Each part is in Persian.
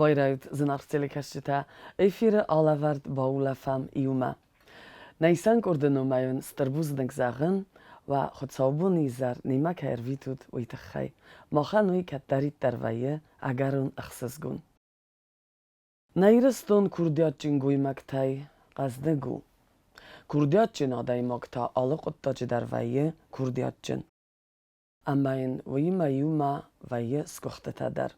Bajrajt znarcelikashita efire alevert baulefam iuma. Nejsank ordenomajon starbuznek zagen و خودصابونی زر نیمک هرویتود ویتخی ماخنوی کتریت درویه اگرون اخسسگون. نیرستون کردیات جنگوی مکتای قزدگو. کردیات جن آدای مکتا آلقت تاج درویه کردیات جن. اما این ویما یوما ویه سکخت تدر.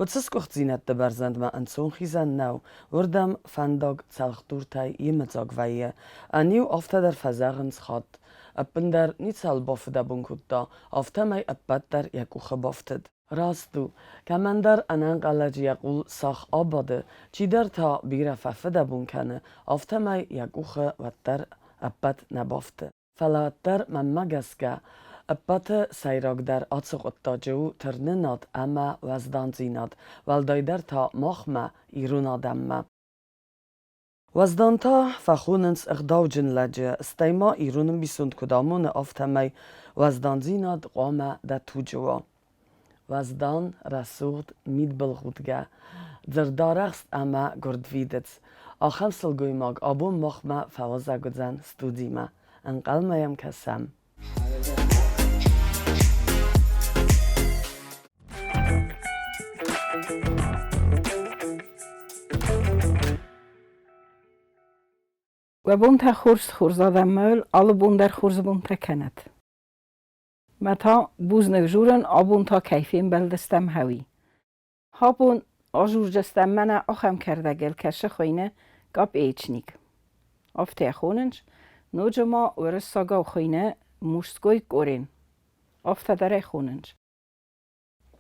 و تسکخت زینت دبرزند ما انسون خیزن نو وردم فنداگ تلختور تای یمتاگ ویه انیو آفته در فزاغنس خاد اپن در نیت سال بافده بونکودا آفته می اپت در یکوخه بافتد. راستو که من در انان قلج یقول ساخ آباده چی در تا بیره ففده بونکنه آفته می یکوخه و در اپت نبافته. فلات در من مگس که اپت سیراگ در آتسوق اتاجو ترنناد اما وزدان زیناد والدای در تا مخمه ایرون آدمه. وزدان تا فخوننس اغداو جن لجه استیما ایرونم بیسوند کدامون آفتمی وزدان زیناد قوامه ده توجوا. وزدان رسود مید بلغودگه زردارخست اما گردویدت. آخم سلگوی ماگ آبون مخمه فوازه گزن ستودیمه. انقلمیم کسم. و بونتا خورزاده مول آل بوندر خورز بونتا کند. متا بوزنگ جورن آبونتا کیفیم بلدستم هوی. هابون آجور جستم منه آخم کرده گل کشه خوینه گاب ایچنیک. آفته خوننج نوجما ورس ساگاو خوینه موشتگوی گورین. آفته داره خوننج.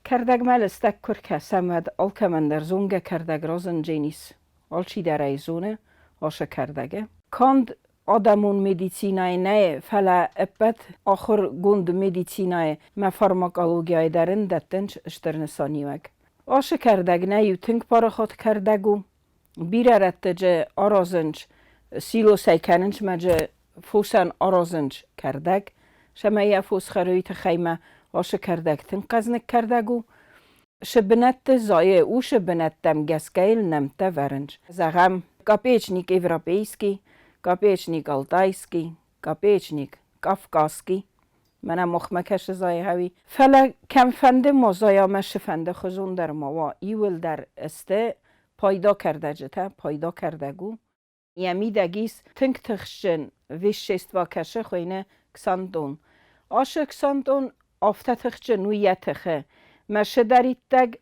کردگ مل استک کرکه سمد آلکه من در زونگه کردگ رازن جینیس. آلچی داره زونه آشه کردگه. کاند آدمون مدیسینای نه فلا اپت آخر گوند مدیسینای ما فارماکولوژیای درن دتنج اشترنسانیوگ. آشه کردگ نه یو تنگ پاره خود کردگو بیره رتجه آرازنج سیلو سیکننج مجه فوسن آرازنج کردگ شما فوس خرویت خیمه آشه کردگ تنگ قزنک کردگو شبنت زایه او شبنت دم گسگیل نمته ورنج زغم کاپیچنیک ایوروپیسکی کاپیچنیک آلتایسکی کاپیچنیک کافکاسکی منم مخمکش زای هوی فلا کم فنده مزایا مش فنده خزون در موا ایول در استه پایدا کرده جتا پایدا کرده گو یمی دگیس تنگ تخشن ویش شست و کشه خوینه کساندون آشه کساندون آفته تخشن نویتخه مشه دارید تگ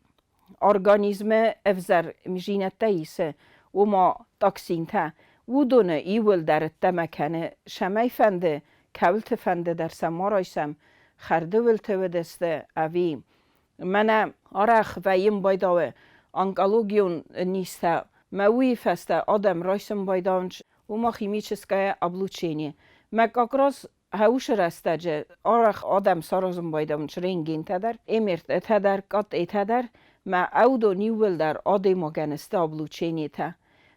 ارگانیزم افزر میجینت ایسه و ما تاکسین تا و دونه ایول در تمکنه شمی فنده کولت فنده در سمارایسم خرده ولته و دسته اوی منم آرخ ویم بایداوه انکالوگیون نیسته موی فسته آدم رایسم بایدانش و ما خیمیچسکه ابلوچینی مکاکراز هاوش رسته جه آرخ آدم سارازم بایدانش رنگین تدر امرت اتدر کات اتدر ما او دو نیول در آده مگنسته ابلوچینی تا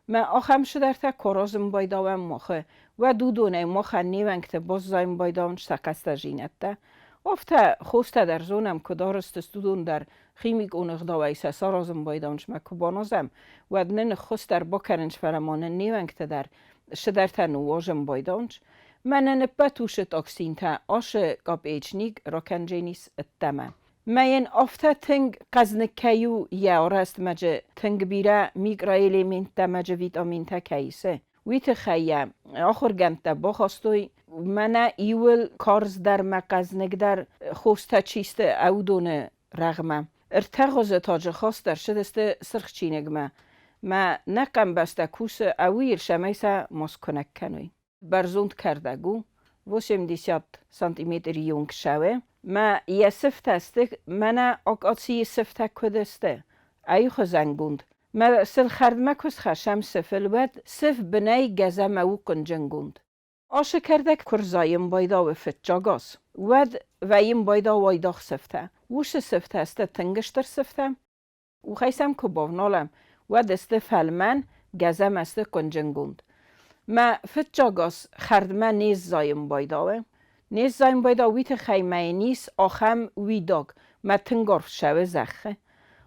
ما آخم شدر تا کرازم بایداوم مخه و دودونه مخه نیونکت باز زایم بایدانش سکسته جینت تا افته خوسته در زونم که دارست استودون در خیمیک اونغ داویسه سارازم بایدانش ما کبانازم و نن خوست در بکرنش فرمانه نیونکت در شدر تا نواجم بایدانش من نپتوشت اکسین تا آشه گاب ایچنیک راکنجینیس اتمه من افته تنگ قزنکیو یا راست مجه تنگ بیره میگرایلیمنت مجه ویتامین تا کیسه ویت خیام آخر گنت بخواستوی من ایول کارز در مقزنک در خوسته چیست او دونه رغمم ارتغاز تاج خواست در شدست سرخچینگ ما نقم بسته کوس اویر شمیسه مسکنک کنوی برزوند کردگو 80 سانتیمتر یونگ شوه ما یه سفت استک من آقاسی سفت کدسته ایخ زنگوند ما سل خردمکوس خشم سفل ود سف بنای گزم او کنجنگوند آشه کردک کرزایم بایدا و فتجاگاس ود ویم بایدا وایداخ سفته وش سفته است تنگشتر سفته و خیسم که باونالم ود است فلمن گزم است کنجنگوند ما فتجاگاس خردمه نیز زایم بایداوه نیز زایم بایدا ویت خیمه نیز آخم ویداگ ما تنگارف شوه زخه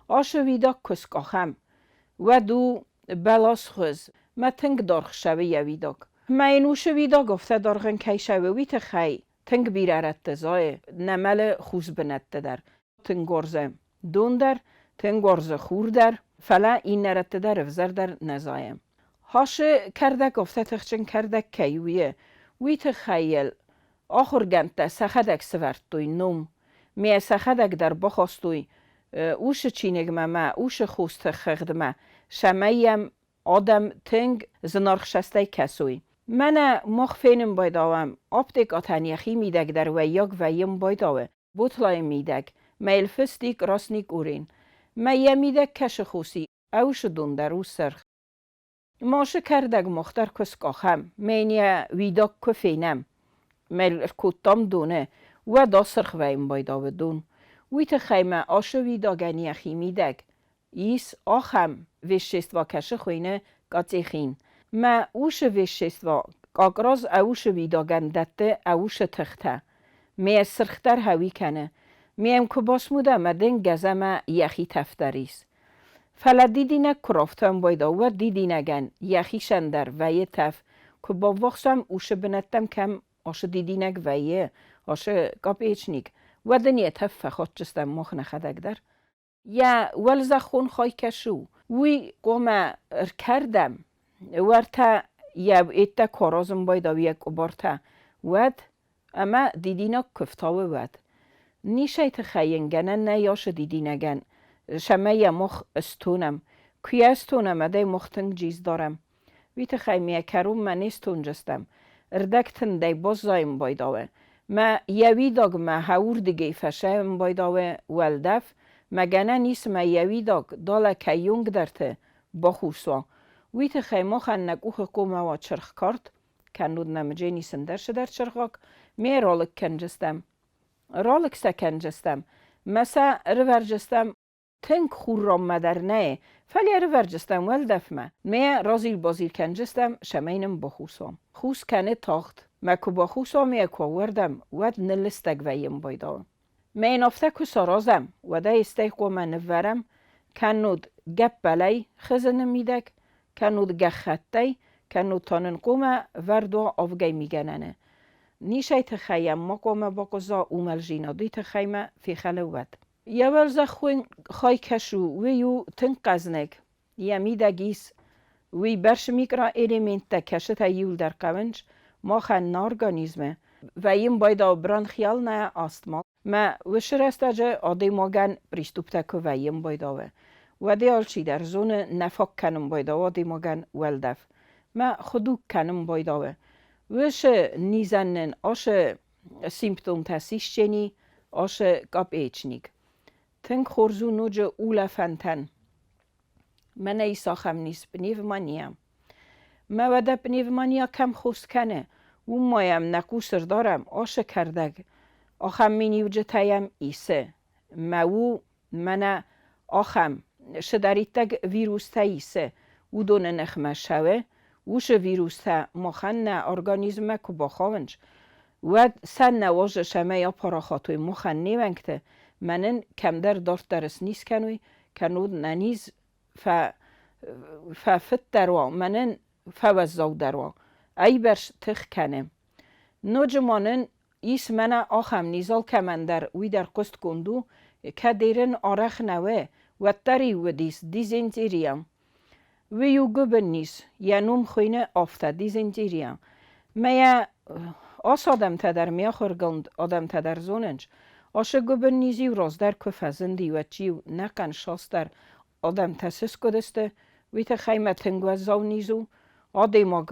آشه ویداگ کسک آخم و دو بلاس خوز ما تنگ دارخ شوی یوی داگ ما اینو شوی داگ افته دارغن کی شوی ته خی تنگ بیرارت زای نمل خوز بنت در تنگ گرزه دون در تنگ گرزه خور در فلا این نرت در افزر در نزایم هاش کردک افته تخچن کردک کیویه وی ته خیل آخر گنت سخدک سورت دوی نوم می سخدک در بخواستوی اوش چینگ ما اوش خوست خغدمه شمایم آدم تنگ زنارخشسته کسوی من مخفینم بایداوم آبتک آتانیخی میدک در ویاگ ویم بایداوه بوتلای میدک میل فستیک راسنیک اورین میم میدک کش خوسی اوش دون در او سرخ ماشه کردک مختر کس کاخم مینیا ویداک کفینم میل کتام دونه و دا سرخ ویم بایداوه دون ویت خیمه آشو ویداگنی خیمی دک ایس آخم وشست و کشه خوینه گاتی خین ما اوش وشست و اگراز اوش ویداگن دته اوش تخته می سرختر هوی کنه میم که باسموده مدن گزمه یخی تفتریس فلا دیدینه کرافتم بایدا و دیدینه گن یخی شندر وی تف که با وقتم اوش بنتم کم آش دیدینه ویه آش گاب ایچنیک و دنیه تف خود جستم مخ نخدک در یا ولزا خون خواهی کشو وی قوم کردم ورتا یا ایتا کارازم بایدا وی کبارتا ود اما دیدینا کفتاوه ود نیشه تخیینگنه نه یاش دیدینگن شمه یا مخ استونم که استونم اده مختنگ جیز دارم وی تخیمیه کروم من استون جستم اردکتن دی باز زایم بایداوه ما یوی داگ ما هور دیگه فشایم بایداوه ولدف مگنه نیست ما یوی داگ دالا که یونگ درته با خوصوا وی تخیمه خنگ اوخ قومه و چرخ کارت کنود نمجه نیسن درش در چرخاک می رالک کنجستم رالک سکنجستم مسا رورجستم تنگ خور را مدر نه فلی رورجستم ولدف ما می رازیل بازیل کنجستم شمینم با خوصام خوص کنه تاخت ما که با خوصام یک وردم ود نلستگ ویم بایدام می نافته که سرازم و ده استیق و من نورم کنود گپ بلی خزنم میدک کنود گخطی کنود تانن قومه وردو آفگی میگننه نیشه تخیم ما قومه با قضا اومل جینادی تخیمه فی خلوت یول زخوین خای کشو ویو تن قزنک یمیدگیس وی برش میکرا الیمنت تا کشت یول در قونج ما خن ارگانیزمه و این بایدا بران خیال نه آستما ما وشرستجه آدی ماگن پریستوب تکو و این بایداوه و دیالچی در زون نفاق کنم بایداوه دی ماگن ولدف ما خودو کنم بایداوه وش نیزنن آش سیمپتوم تسیش چنی آش گاب ایچنیک تنگ خورزو نوجه اولا فنتن من ایسا خم نیست بنیومانیم ما وده بنیومانیا کم خوست کنه و مایم نکوسر دارم آش کردگ آخم مینیو جتایم ایسه ما من آخم شدریتگ ویروس تا ایسه و دونه نخمه شوه وش ویروس تا مخن نه ارگانیزمه که بخواونج و سن نواج شمه یا پاراخاتوی مخن نیونگته منن کم در دارت درست نیست کنوی کنود ننیز فت دروا منن فوزاو دروا ای برش تخ کنم نوج مانن ایس منه آخم نیزال که من در وی در قست کندو که دیرن آرخ نوه و تری و دیزنتیریم ویو گبن نیز یا نوم خوینه آفته دیزنتیریم میا آس آدم تدر میا خورگند آدم تدر زوننج آشه گبن نیزی و راز در کفزندی و چیو نکن شاست در آدم تسس کدسته ویت خیمه تنگو زاو نیزو آده ماگ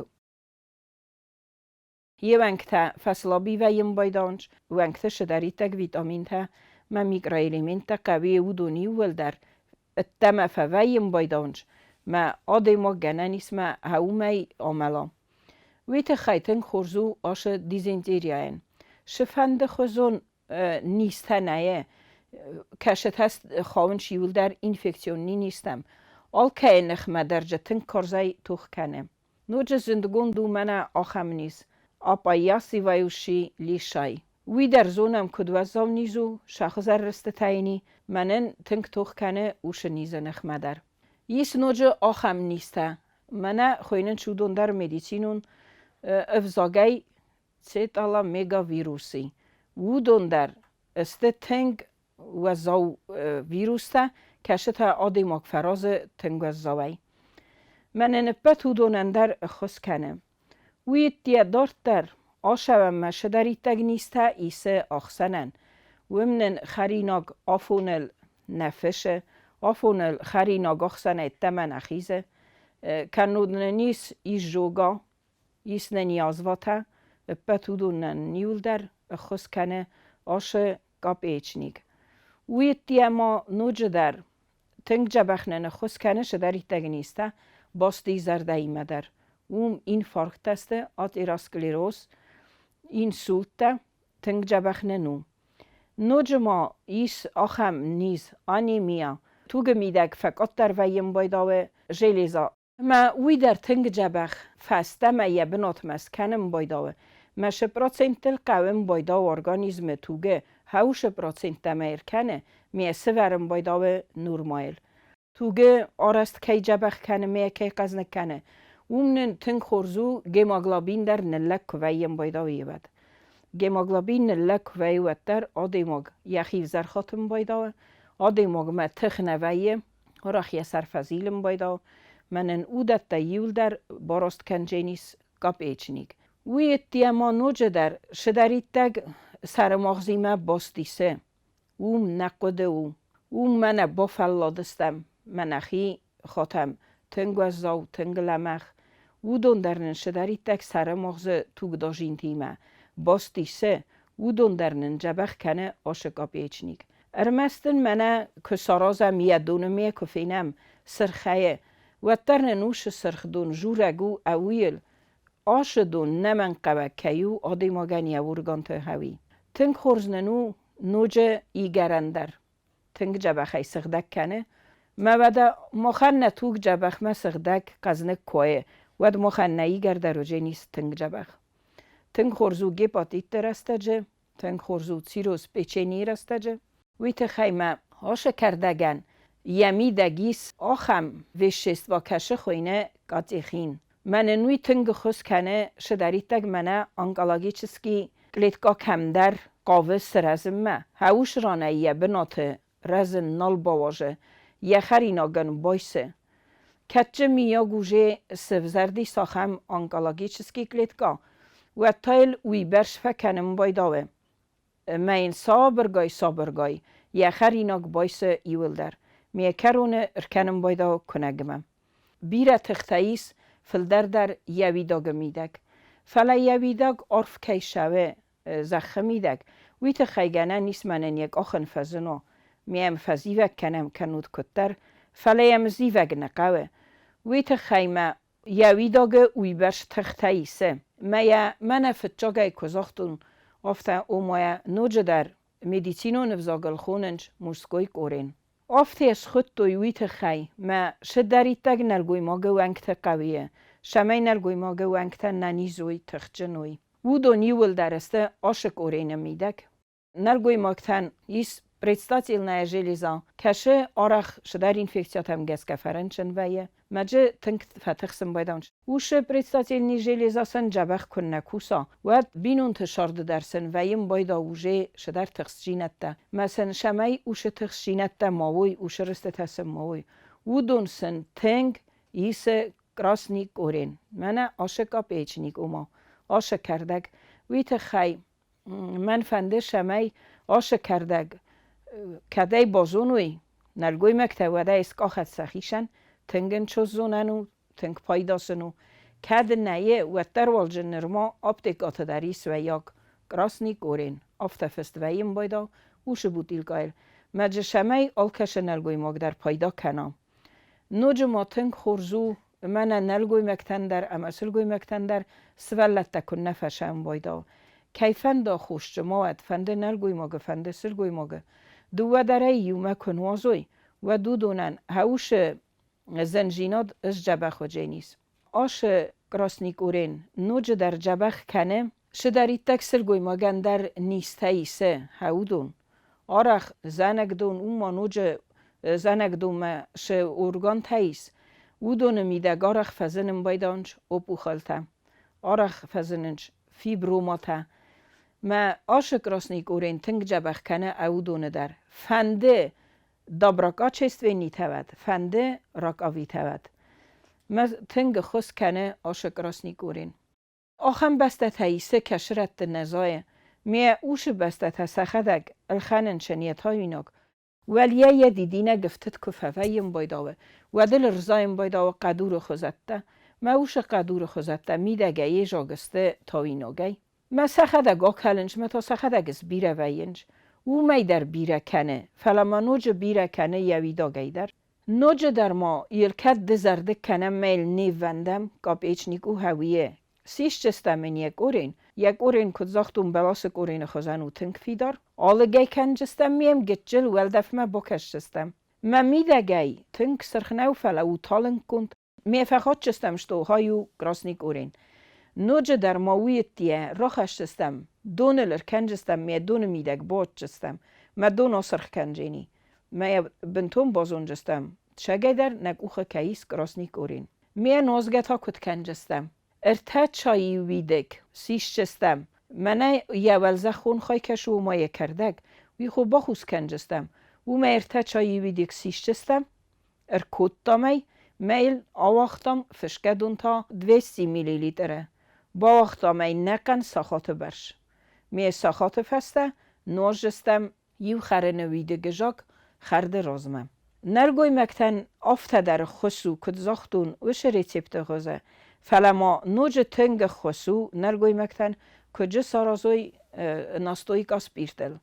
یه ونگتا فصلابی و یم بایدانج ونگتا شدریتک ویتامین تا ما میکرا الیمنت قوی و دونی ول در اتما فویم بایدانج ما آده ما گنانیس ما هاومی آملا ویت خیتن خورزو آش دیزنتیریاین شفند خوزون نیسته نه کشت هست خواهن شیول در اینفکسیونی نیستم آل که نخمه درجه تن کرزای توخ کنم نوجه زندگون دو منه آخم نیست آپا یاسی ویوشی لیشای وی در زونم کدوزاو نیزو شخصر رست تاینی منن تنگ توخ کنه اوش نیزه نخمه در یس نوج آخم نیسته منه خوینن شودون در مدیسینون افزاگی سیت الا میگا ویروسی وودون در است تنگ و زاو ویروس تا کشت آدی ماک فراز تنگ و زاوی من نپت هودون در خس کنم وی تیه دارت در آشه و مشه داری تگ نیسته ایسه آخسنن ومنن خریناگ آفونل نفشه آفونل خریناگ آخسنه تمن اخیزه کنودن نیس ایش جوگا ایس نیازواته پتودون نیول در خس کنه آشه گاب ایچنیگ وی تیه ما نوج در تنگ جبخنن خس کنه شداری تگ نیسته باستی زرده ایمه در این فرق تسته آت ایراسکلیروس این سولته تنگ جبخننو نوج ما ایس آخم نیز آنیمیا توگ میدک فقط در ویم بایداوه جلیزا ما وی در تنگ جبخ فسته ما یه بنات مسکنم بایداوه ما شپراتسنتل قوم بایداو ارگانیزم توگه هاو شپراتسنت ما ارکنه میه سورم بایداوه نورمایل توگه آرست کی جبخ کنه میه کی قزنک کنه ومنن تنگ خورزو گیماگلابین در نلک ویم بایداوی بد گیماگلابین نلک وی وتر آدیماگ یخیف زرخاتم بایداوه آدیماگ ما تخنه ویم راخی سرفزیلم بایداو منن اودت تیول در باراست کنجینیس گاب ایچنیگ وی تیما نوجه در شدری تگ سرماغزیمه باستیسه اوم نقده اوم من بافلادستم منخی خاتم تنگ و زاو تنگ لمخ وودون درنن شدری تک سر مغز توگ داجین تیمه باستیسه وودون درنن جبخ کنه آشکا پیچنیگ ارمستن منه که سارازم یدونمیه کفینم سرخیه و ترن نوش سرخدون جورگو اویل آشدون نمن قوه کیو آدی ماگن یورگان ته هوی تنگ خورزننو نوج ایگرندر تنگ جبخی سغدک کنه مودا مخن توگ جبخ ما سغدک قزنک کوه ود مخن ایگر در روجه نیست تنگ جبخ تنگ خورزو گپاتیت درستجه تنگ خورزو سیروس پیچینی رستجه ویت خیمه هاش کردگن یمی دگیس آخم وشست و کشه خوینه قطیخین من نوی تنگ خس کنه شداری تگ منه انگالاگی چسکی کلیتکا کم در قاوه سرزم ما هاوش رانه یه بناته رزن نال باواجه یه خرینا گن بایسه کچه میا گوژه سفزردی ساخم انگالاگی چسکی کلیتکا و تایل وی برش فکنم بایداوه ما این صابرگای یه خریناگ بایسه ایول در میه کرونه ارکنم بایداو کنگمم بیره تختاییس فلدر در یویداگ میدک فلا یویداگ عرف کی شوه زخمیدک وی تخیگنه نیست منن یک آخن فزنو میم فزیوک کنم کنود کتر فلا یم زیوک نقوه وی تخیمه یویداگ وی برش تختاییسه من فتجاگه کزاختون افته اومایه نوج در مدیسینو نفزاگل خوننج موسکوی کورین افته از خود تویوی تخی ما شدری تگ نرگوی ماگه ونگت قویه شمی نرگوی ماگه ونگت ننیزوی تخجنوی وودو نیول درسته آشک اورین میدک نرگوی ماگتن ایس предстательная железа کشه آرخ شدر инфекцият هم گس کفرنچن ویه مجه تنگ فتخسم بایدانش وش предстательный железа سن جبخ کن نکوسا و بینون تشارد درسن ویم بایدا وجه شدر تخسجینت ده مثلا شمی وش تخسجینت ده ماوی وش رست تسم ماوی ودون سن تنگ ایس کراسنیک اورین منه آشکا پیچنیک اوما آشک کردگ ویت خی من فنده شمی آشک کردگ کدای بازونوی نرگوی مکتب وده اسکاخت سخیشن تنگن چوز زوننو تنگ پایداسنو کد نیه و تروالجن نرما آبتکات دریس و یاک کراسنی گورین آفتفست ویم بایدا وش بودیل گایل مجه شمی آلکش نرگوی ماگ در پایدا کنام نوج ما تنگ خورزو من نرگوی مکتن در امسلگوی مکتن در سولت تکن نفشم بایدا کیفن دا خوش جماعت فنده نرگوی ماگ فنده سلگوی ماگ دو دره یومه کنوازوی و دونن هاوش زنجینات از جبخ و جینیس آش کراسنیک اورین نوج در جبخ کنه شدری تکسل گوی مگن در نیسته ایسه هاودون آرخ زنگ دون اون ما نوج زنگ دومه شه ارگان تایس و دونه میده گارخ فزنم بایدانج اپو خلتم آرخ فزننج فیبروماته ما آشک راسنیک اورین تنگ جبخ کنه او دونه در فنده دابراکا چست وینی تود فنده راک آوی تود ما تنگ خس کنه آشک راسنیک اورین آخم بسته تاییسه کشرت نزایه میه اوش بسته تسخدک الخانن شنیت هایناک ولیه یه دیدینه گفتت کفویم بایداوه و دل رزایم بایداوه قدور خوزده ما اوش قدور خوزده میده یه جاگسته تاویناگی ما سخدک آکلنج ما تا سخدک از بیره وینج و می در بیره کنه فلما نوج بیره کنه یوی داگی در نوج در ما یلکت دزرده کنه میل نیوندم گاب ایچنیکو هویه سیش جستم یک اورین کد زاختون بلاسک اورین خزانو تنک فیدار آلگی کن جستم میم گتجل ولدف ما بکش جستم ما میدگی تنک سرخنو فلو تالن کند میفخات جستم شتو هایو گراسنیک اورین نوج در ماویت دیه راخش جستم دونلر کن جستم می دون میدگ بات جستم ما دون سرخ کنجینی ما بنتون بازون جستم شگی در نگ اوخه کهیس گراسنیک اورین می نازگت ها کد کن جستم ارتا چایی ویدک سیش جستم منه یه ولزه خون خواهی کشو و مایه کردگ وی خو بخوز کن جستم و ما ارتا چایی ویدک سیش جستم کود دامی میل آواختم فشکدون تا 200 میلی لیتره با وقتامی نکن ساخات برش می ساخات فسته نوش جستم یو خره نویده گجاک خرد رازمم نرگوی مکتن آفته در خسو کد زاختون وش ریسیپت خوزه فلما نوج تنگ خسو نرگوی مکتن کجا سارازوی ناستوی کا سپیرتل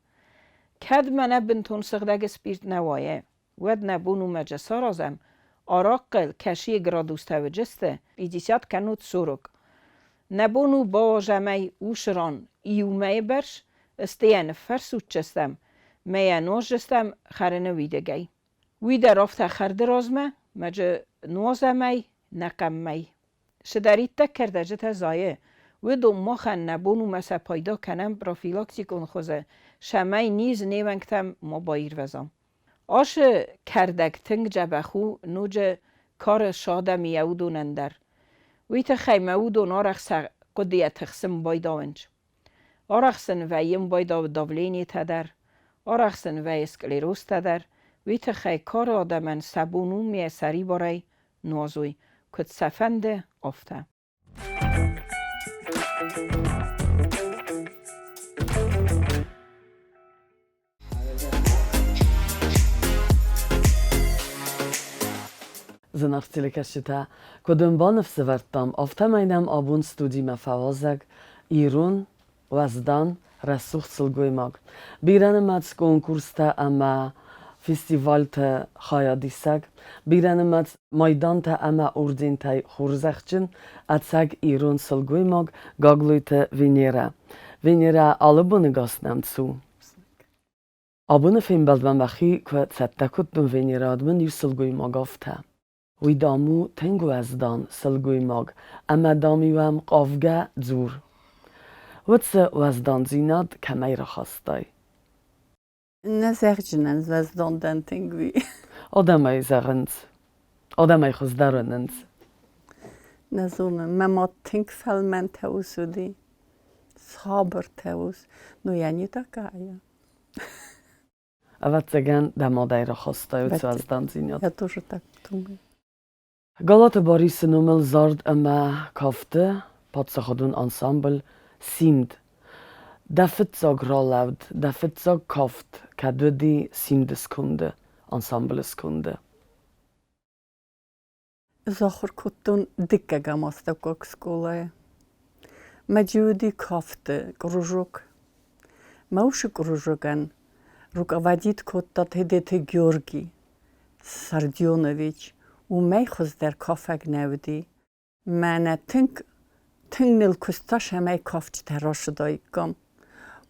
کد منه بنتون سغدگ سپیرت نوایه ود نبونو مجا سارازم آراقل کشی گرادوسته و جسته ایدیسیات کنود سورک نبونو با جمعی اوشران ایومه برش استیان فرسوت جستم میه نوش جستم خرنه ویدگی ویده رافته خرد رازمه مجا نوازمه نقمه شدریت تک کرده جت زایه و دو مخن نبونو مسا پایدا کنم پروفیلاکسی کن خوزه شمه نیز نیونگتم مبایر وزم آش کردک تنگ جبخو نوج کار شاده میودو نندر ویت خیمه و دو نارخ قدیه تخسم بایداونج آرخسن ویم بایدا داولینی تدر آرخسن وی اسکلیروس تدر ویت خی کار آدمن سبونو می سری بارای نوازوی کد سفنده افته Zanachstille kashita, kodem banef severtam, afta meinem abun studi me fawazeg, irun, wazdan, resucht silgoymag. Birene mats konkursta ama festivalte khayadiseg, birene mats maydante ama urdintay khurzachchin, atseg irun silgoymag, gagluite vinera. Vinera alabune gasnem zu. Abune fin baldvan bachi kwe tsettakut dun vinera admen yusilgoymag afta. وی دامو تنگو از دان سلگوی ماگ اما دامی وام قافگه زور وطس وزدان زیناد کمی را خواستای نزرجنن وزدان دن تنگوی آدمای زغند آدمای خوزدارنند نزونن مما تنگ فلمن توسودی صابر توس نو یعنی تا کایا اوت زگن دمادای را خواستای وطس وزدان زیناد یا توش tak tungu Galata Boris numel zard ama kafte patsakhadun ensemble simt dafet zag ralaud dafet zag kaft kadudi simde sekunde ensemble sekunde زخور کتون دکه گماسته کوک سکوله مجودی کافته کروجوک موش کروجوکن روک آوادید کتات هدیت گیورگی سردیونویچ و می خوز در کافگ نودی من تنگ نیل کستاش همه کافت تراش دایی کم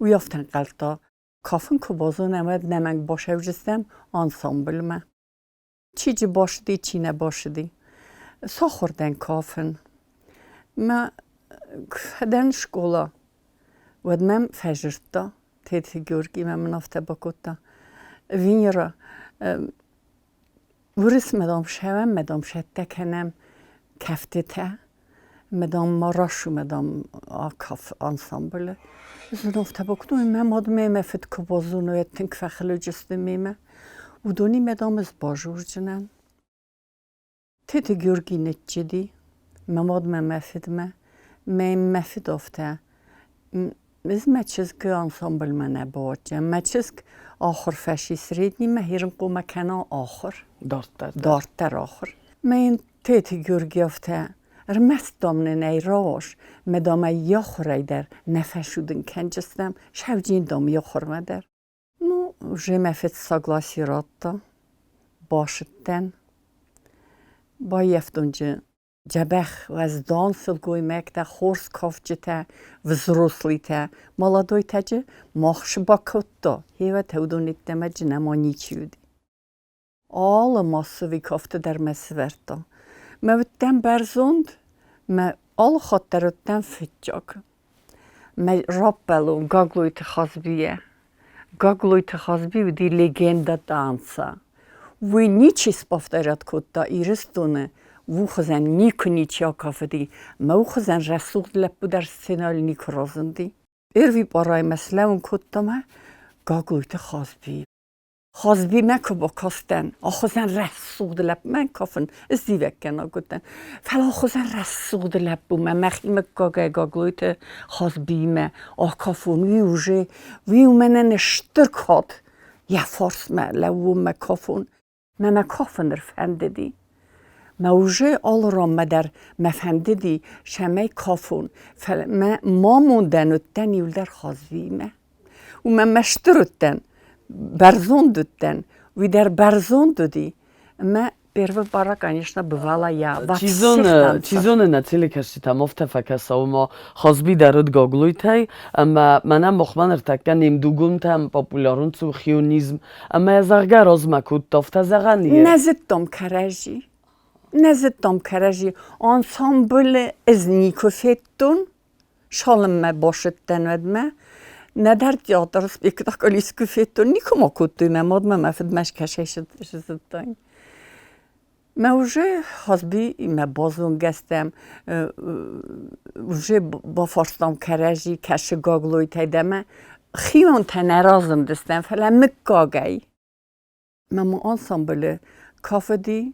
و یافتن قلتا کافن که بازو نمید نمنگ باشه و جستم انسامبل ما چی جی باشدی چی نباشدی ساخوردن کافن ما دن شکولا ود من فجرتا تیت گورگی من منافته بکوتا وینیرا ورس مدام شوم مدام شده کنم کفته ته مدام ماراشو مدام آکاف انسامبله زن افته بکنم مماد میمه فت کبازونو اتن کفخلو جسته میمه و دونی مدام از باجور جنن تیت گرگی نتجدی مماد میمه فدمه میمه فد افته biz meçizk ensemble mene baca. Meçizk آخر فشیس رید نیمه هیرن قومه کنا آخر دارتر آخر من تیتی گرگی افته رمست دامنه نی راش مدامه یاخوری در نفشودن کنجستم شوجین دام یاخور مدر نو جمع فت ساگلاسی راتا باشدن با یفتونجه جبخ و از دانسل گوی مکته خورس کافجته و زروسلیته مالادوی تجه ماخش با کتا هیوه تودونیت دمه جنمانی چیودی آل ماسوی کافته در مسورتا موتن برزوند ما آل خاطرتن فتجاگ ما رابلو گاگلوی تخازبیه و دی لگنده دانسا وی نیچی سپافترات کتا ایرستونه وخزن نیکنی چیا کافدی موخزن رسول لپو در سینال نیکرازندی وی برای مثلا اون کتا ما گاگلویت خازبی مکو با کاستن آخوزن رسول لپ من کافن ازدی وکن آگوتن فلا آخوزن رسول لپو من مخیم گاگلویت خازبی ما آکافون وی اومنه نشتر کاد یا فارس ما لو ما کافون ما کافن رفنده دی موجه آل را مدر مفهمدی شمه کافون ما موندن یول در خازویمه و من مشترتن برزوندتن و در برزوندی ما برو برا کنیشنا بوالا یا چیزونه نتیلی کشتی تمافت فکسا و ما خازبی درد گاگلوی تای اما منم مخمن ارتکن نیم دوگون تم پاپولارون تو خیونیزم اما ازرگر از مکود تافت زغنیه نزدم کرجی انسامبل از نیکوفتون شالم ما باشد دنود ندار تئاتر spektakl skuffetton نیکم آکوتی ماد مفد مش کشش شدن موجه حسبی ما بازون گستم وجه با فارستام کرجی کش گاگلوی تیدم خیون تنرازم دستم فلان مکاگی ما انسامبل کافدی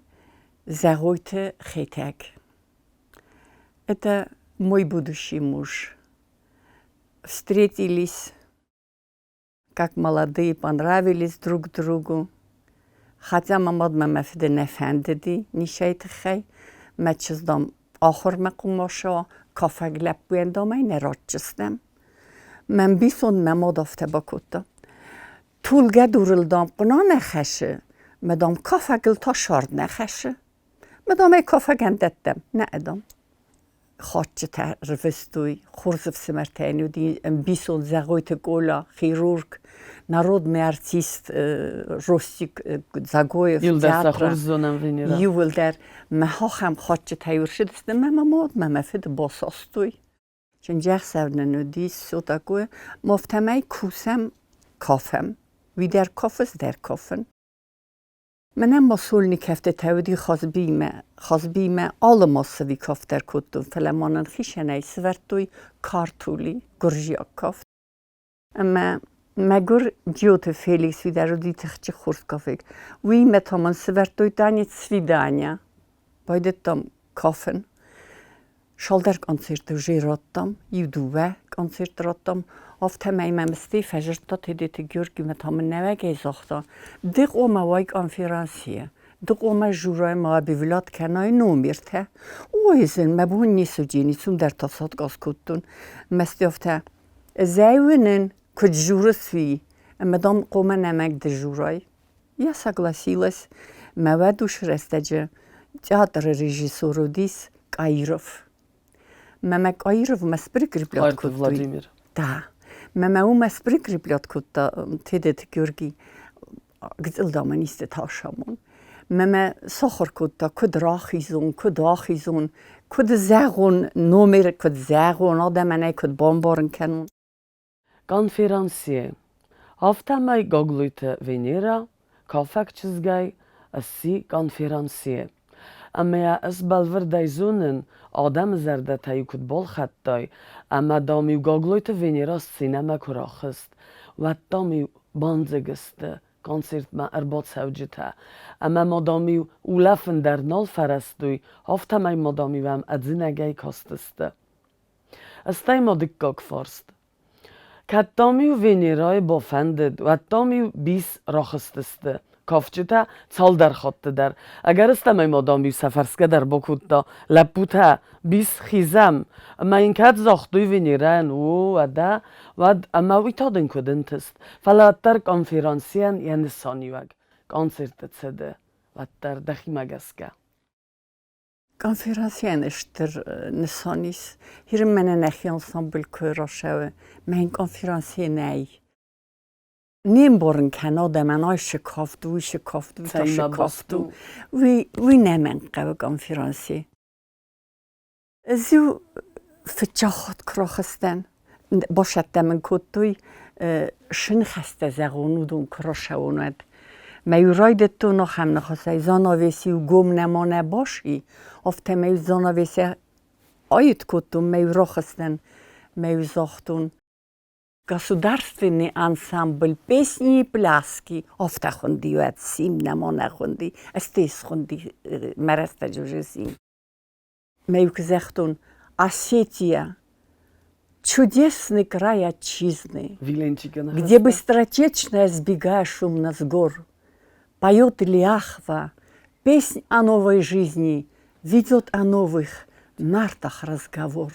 زغویت خیتک это мой будущий муж встретились как молодые понравились друг другу хотя мамад мамафде нефендеди нишайт хай мачздам آخر مقوماشا کافه گلب بیندامه نراجستم من بیسون مماد افته باکوتا طولگه دورلدام قنا نخشه مدام کافه گل تا شارد نخشه مدام ای کافه گندتم نه ادام خاطر تعرفستوی خورزف سمرتینو دی بیسون زغویت گولا خیرورگ народ артист Ростик Загоев театра Ювелдер махам хочет хайуршидст мамамод мамафид босостуй чен жахсавнен дис все такое мофтамай кусам кафем видер кафес дер кафен منم مسئول کفته تودی خازبیمه آل ماسوی کافتر کتون فلمانن خیشنای سورتوی کارتولی گرژیا کافت اما مگر جوت فیلیکس ویدر رو دیتخچی خورد کافک وی متامن سورتوی دانیت سویدانیا باید تام کافن شالدر کنسرت جیراتم یودوه کنسرت راتم آفت ممستی فجرتا تدیت گرگی متامن نوگی زاختا دیگ اوما وای کنفرانسیه دیگ اوما جورای ما بیولاد کنای نومیرته وایزن مبون نیسو جینی سون در تصاد گاز کتون مستی آفته زیونن که جورسوی مدام قوما نمک در جورای یا ساگلاسیلس موادوش رستجه تئاتر رژیسورو دیس کایروف ممک کایروف مسپری گریبلاد کتوی دا ممو مسپری گریبلاد کتا تدت گرگی گزل دامنیست تاشامون مم سخر کتا کد راخیزون کد زغون نومیر کد زغون آدمانه کد بامبارن کنون Konferansiye. Hafta maj goglujte Venera, kafak çizgay, السی کنفرانسیه. اما از بالوردای زونن آدم زرده تایی کد بال خطای اما دامیو گاگلویت وینیراست سینما کراخست و دامیو بانزگسته کنسرت ما ارباط سوجته اما مادامیو اولفن در نال فرستوی هفته می مادامیو هم ادزینگی کاستسته. استای ما دکاک فارست. کتامیو وینیرای بافندد و تامیو بیس راخستسته. کافچتا سال در خاطر در اگر استمی مادامیو سفرسکه در بکوتا لپوتا بیس خیزم اما این کت زاختوی وینیران و ده و اما وی تادن کدنتست فلاتر کنفرانسیان یعنی سانیوگ کنسرت سده و در دخی مگسکه Konferensijen ešter nesonis. Hier menen echt ensemble körasche. Mijn konferensie nee. Niemborn Kanada men aische kaft, wische kaft, wische kaft. We nemen gauw konferensie. Zo verjacht krachten. Boshat demen kotoi شنخسته زغونودون کراشوند. میوراید تو نخم نخواسته زانویسی و گم نمانه باشی. افته میو زانویسی آید کتون میو خستن میو زاختون. Государственный ансамбль песни и пляски. افته خوندی و سیم نمانه خوندی. استیس خوندی مرسته جوجه سیم. میو که زختون Осетия. Чудесный край отчизны, где быстротечно сбегая шумно с гор, поет ляхва, песнь о новой жизни, ведет о новых нартах разговор.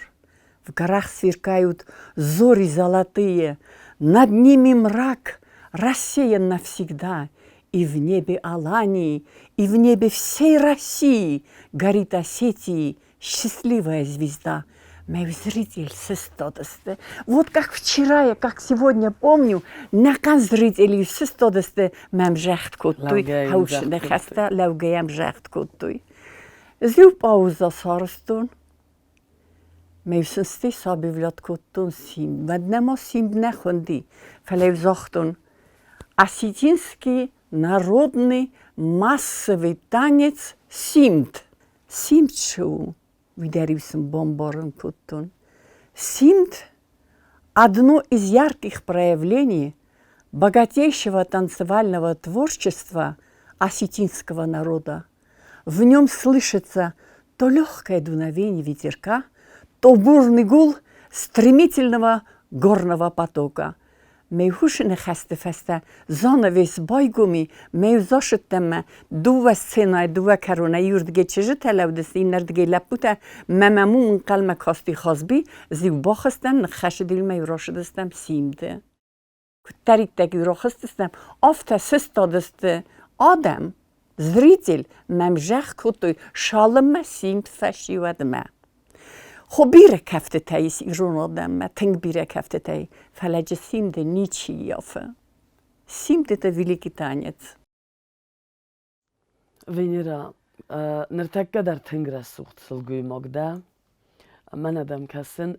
В горах сверкают зори золотые, над ними мрак рассеян навсегда, и в небе Алании, и в небе всей России горит Осетии счастливая звезда. Мой зритель сестодесте. Вот как вчера я, как сегодня помню, на кан зрителей сестодесте мем жехт кутуй, хаушне хаста лаугеям жехт кутуй. Зю пауза сарстун. Мой сесте сабивлят кутун сим. Веднемо сим нехонди. Фалев захтун. Осетинский народный массовый танец симт. Симт шоу. Видаривсом бомбаром кутун. Симт – одно из ярких проявлений богатейшего танцевального творчества осетинского народа. В нем слышится то легкое дуновение ветерка, то бурный гул стремительного горного потока. Мейхушине хасте фесте занавес байгуми мейзашеттеме дува сцена дува карона юрдге чеже телевдес инердге лапута мемамун قلم کاستی خازبی زیو باخستن خش دیل میراشدستم سیمده کتریت تگی راخستستم آفت سستادست آدم زریتیل ممجخ کتوی شالم سیمد فشی ودمه خب بیره کفته تاییس ایرون آدم ما تنگ بیره کفته تایی فلج سیمده نیچی یافه سیمده تا ویلیکی تانیت وینیرا نرتکه در تنگ رسوخت سلگوی مگده من ادم کسن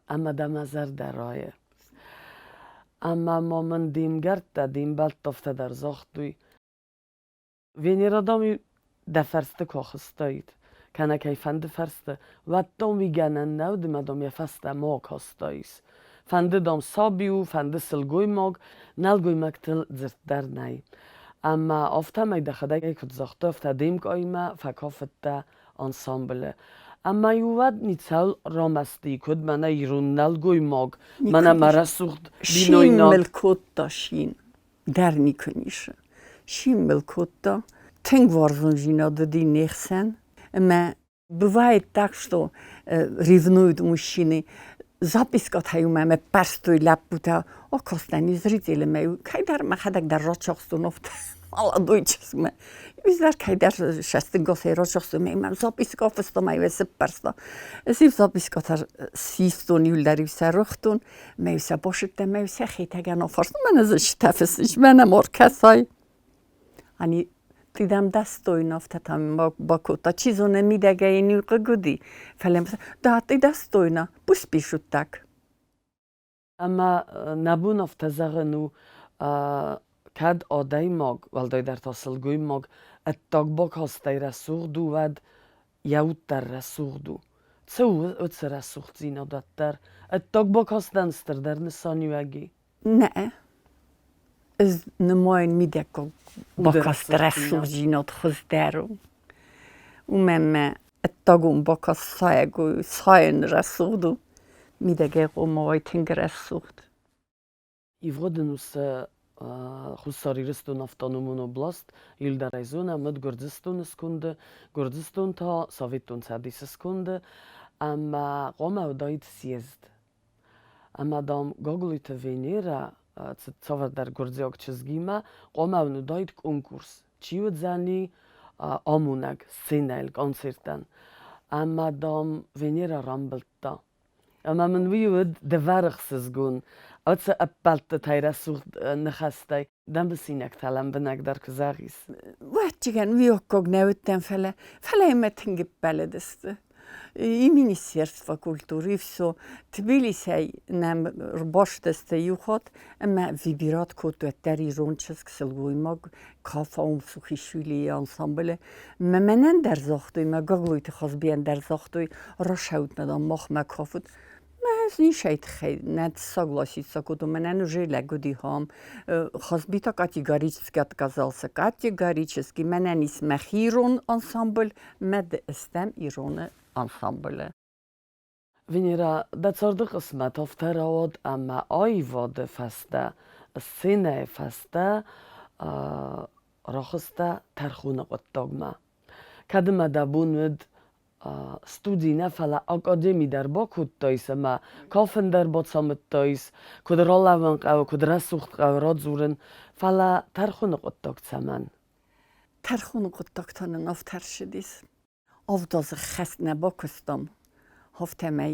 اما دم ازر درایه اما ما من دیم گرد دا دیم بلد تفته در زاختوی وینیرا دامی دفرسته کاخستایید کنه که فنده فرسته و دامی گنن نو دیم دامی فسته ما کاستاییس فنده دام سابیو فنده سلگوی مگ نلگوی مگتل زرد در نی اما افته می دخده که کد زاخته افته دیم که ایمه فکافت ده انسامبله اما یوود نیتسال رامستی کد منه ایرون نلگوی مگ منه مرسوخت بینوی شیم ناگ ملکوتا شین در نیکنیشه شیم ملکوتا تنگ варзун жина дади нехсен ма бывает так что ревнуют мужчины запискат хаюме перстой лапута о костани зрители мею кайдар махадак дар рочохстунофт молодой чесме bizler kayder şestin gosey roçoxsu meyman zapiskofsto meyvesi persta si zapiskotar siston yulleri seroxtun meyse boşitte meyse xitegen ofarstun men az iştefesiş menem orkesay hani دیدم دست و این افتادم با کوتا چیزو نمیدگه اینو قگودی فلم داتی دست و اینا بوس بیشود تک اما نبون افتزاغنو Kad adai mag, wel doi der tasel gwy mag, et dagbok hast ei resugdu ved jouter resugdu. Co ut se resugt zina datter, et dagbok hast denster der nesani egi. Ne. Is ne moin mideko bakas resugginot hozdero. Umemme et dagum bakas saegu saen resugdu. Midege omoi tingeresugt. I vrodinus Хусарирстун автономун област, Илдарайзуна мед Гордистун скунде, Гордистун та Советун цадис скунде, ама гома удайт съезд. Ама дам гоглите Венера, цавар дар Гордзиок чизгима, гома удайт конкурс. Чиуд зани амунаг, сценел, концертен. Ама дам Венера рамбелта. Ама من ویود دوارخ سزگون آتش اپالت تایره سوخت نخسته دم بسینک تلم بنگ در کزاریس. وقتیگن ویوکوگ نوتن فله ایمتنگ بلدسته. Министерство культуры все Тбилиси нам рбоштесте юхот, ама вибират котуеттер иронческ сылгуймаг кафаум сухишвили ансамбле. Менен дер захтуй, ма гаглуйте хазбиен дер захтуй, рашаут надам махма кафут. از نیشید خیلی نت ساگلاشید ساکودو منن уже لگودی هم خازبیتا کاتیگاریچسکات کازالسا کاتیگاریچسکی منن اسم خیرون انسامبل مد استم ایرون انسامبل. Venera dat soort قسمت افتراود اما آیواد فسته سینه فسته راخسته ترخونه قطعم. کدوم دبوند studijna fala akademi der bakut tois ma kaufen der botsamet tois kudralavan qaw kudrasucht qaw radzuren fala tarkhun qottak saman tarkhun qottak tanen af tarshidis af das khasna bakistam haftemay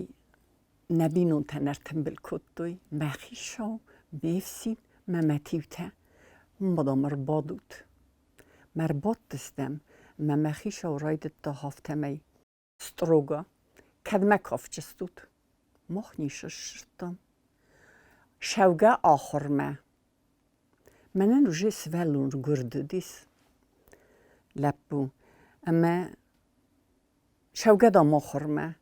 nabinun tanertem bil kuttoy makhisho befsi mamativta madam arbadut marbatistem mamakhisho raidet ta haftemay строго, кадмаков частут, мохнишешь там, шауга ахорма, менен уже свелун гурдудис, лапу, ама шауга да мохорма,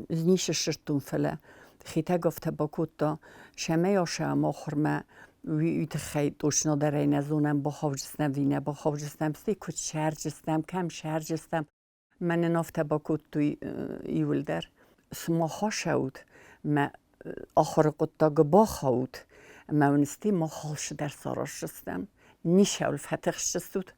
знишешь там фلا, خیتگاف تباکوتا شمه آشا مخرمه وی خیلی دوشنا در این زونم با خواجستم وینه با خواجستم سی کچ شرجستم کم شرجستم من ناف تباکوت توی ایول در سما خاشود ما آخر قطع با خود ما ونستی ما خالش در سراشستم نیشول فتح شستود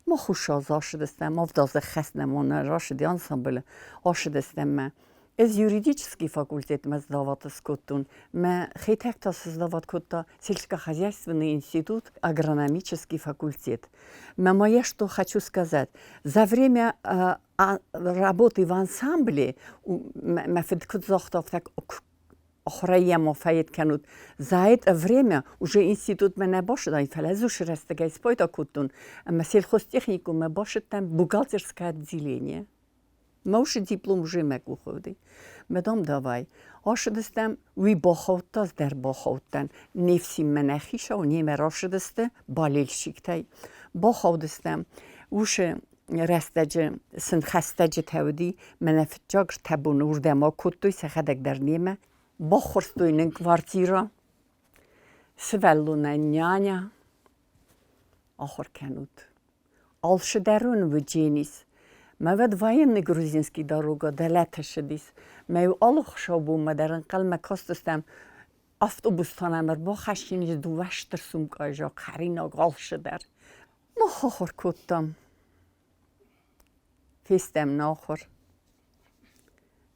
ما خوش آزاشدستم ما وداز خسنمون راشدی انسامبل آشدستم ما از юридический факультет мы сдавать скотун, мы хитектор сдавать кота сельскохозяйственный институт, агрономический факультет. Но я что хочу сказать, за время работы в ансамбле, мы федкутзахтов так охраемо фаит канут, за это время уже институт мы не башит, а филозофия растягай спойта котун, мы сельхозтехнику мы башит там бухгалтерское отделение. موش دیپلم جمع کوخودی. مدام داوای. آشدستم وی باخوتاز در باخوتن نفسی منخیش و نیمه راشدسته بالیل شیکتای. باخودستم وش رستجه سنخستجه تودی منفتجاگ تبون ورده ما کتوی سخدک در نیمه باخورستوی نن کوارتیرا سوالونه نیانه آخر کنود. آلش درون وجینیس. ما ود военный грузинский дорога далеко шедис. ما алох шабу мадеран قلم کاستم автобус تانمر با خشینی دو وشتر سومکای جا خرینا گالش در. ما خور کتم. فیستم ناخور.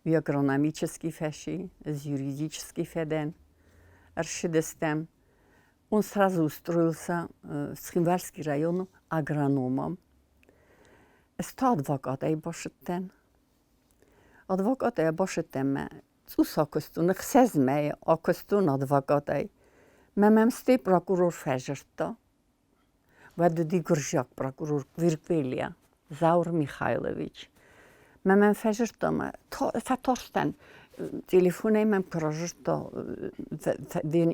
وی агрономический фэши, с юридический феден. Аршидестем. Он сразу устроился в Схимвальский район агрономом. Sta advokát baszten. Advokát baszten, szakasztun, szezmely akasztun advokát. Memem szté prokuror fezserta. Vagy di Gruzsák prokuror Virpelia, Zaur Mikhailovics. Memem fezserta, fatorsten. Telefonem mem krajta,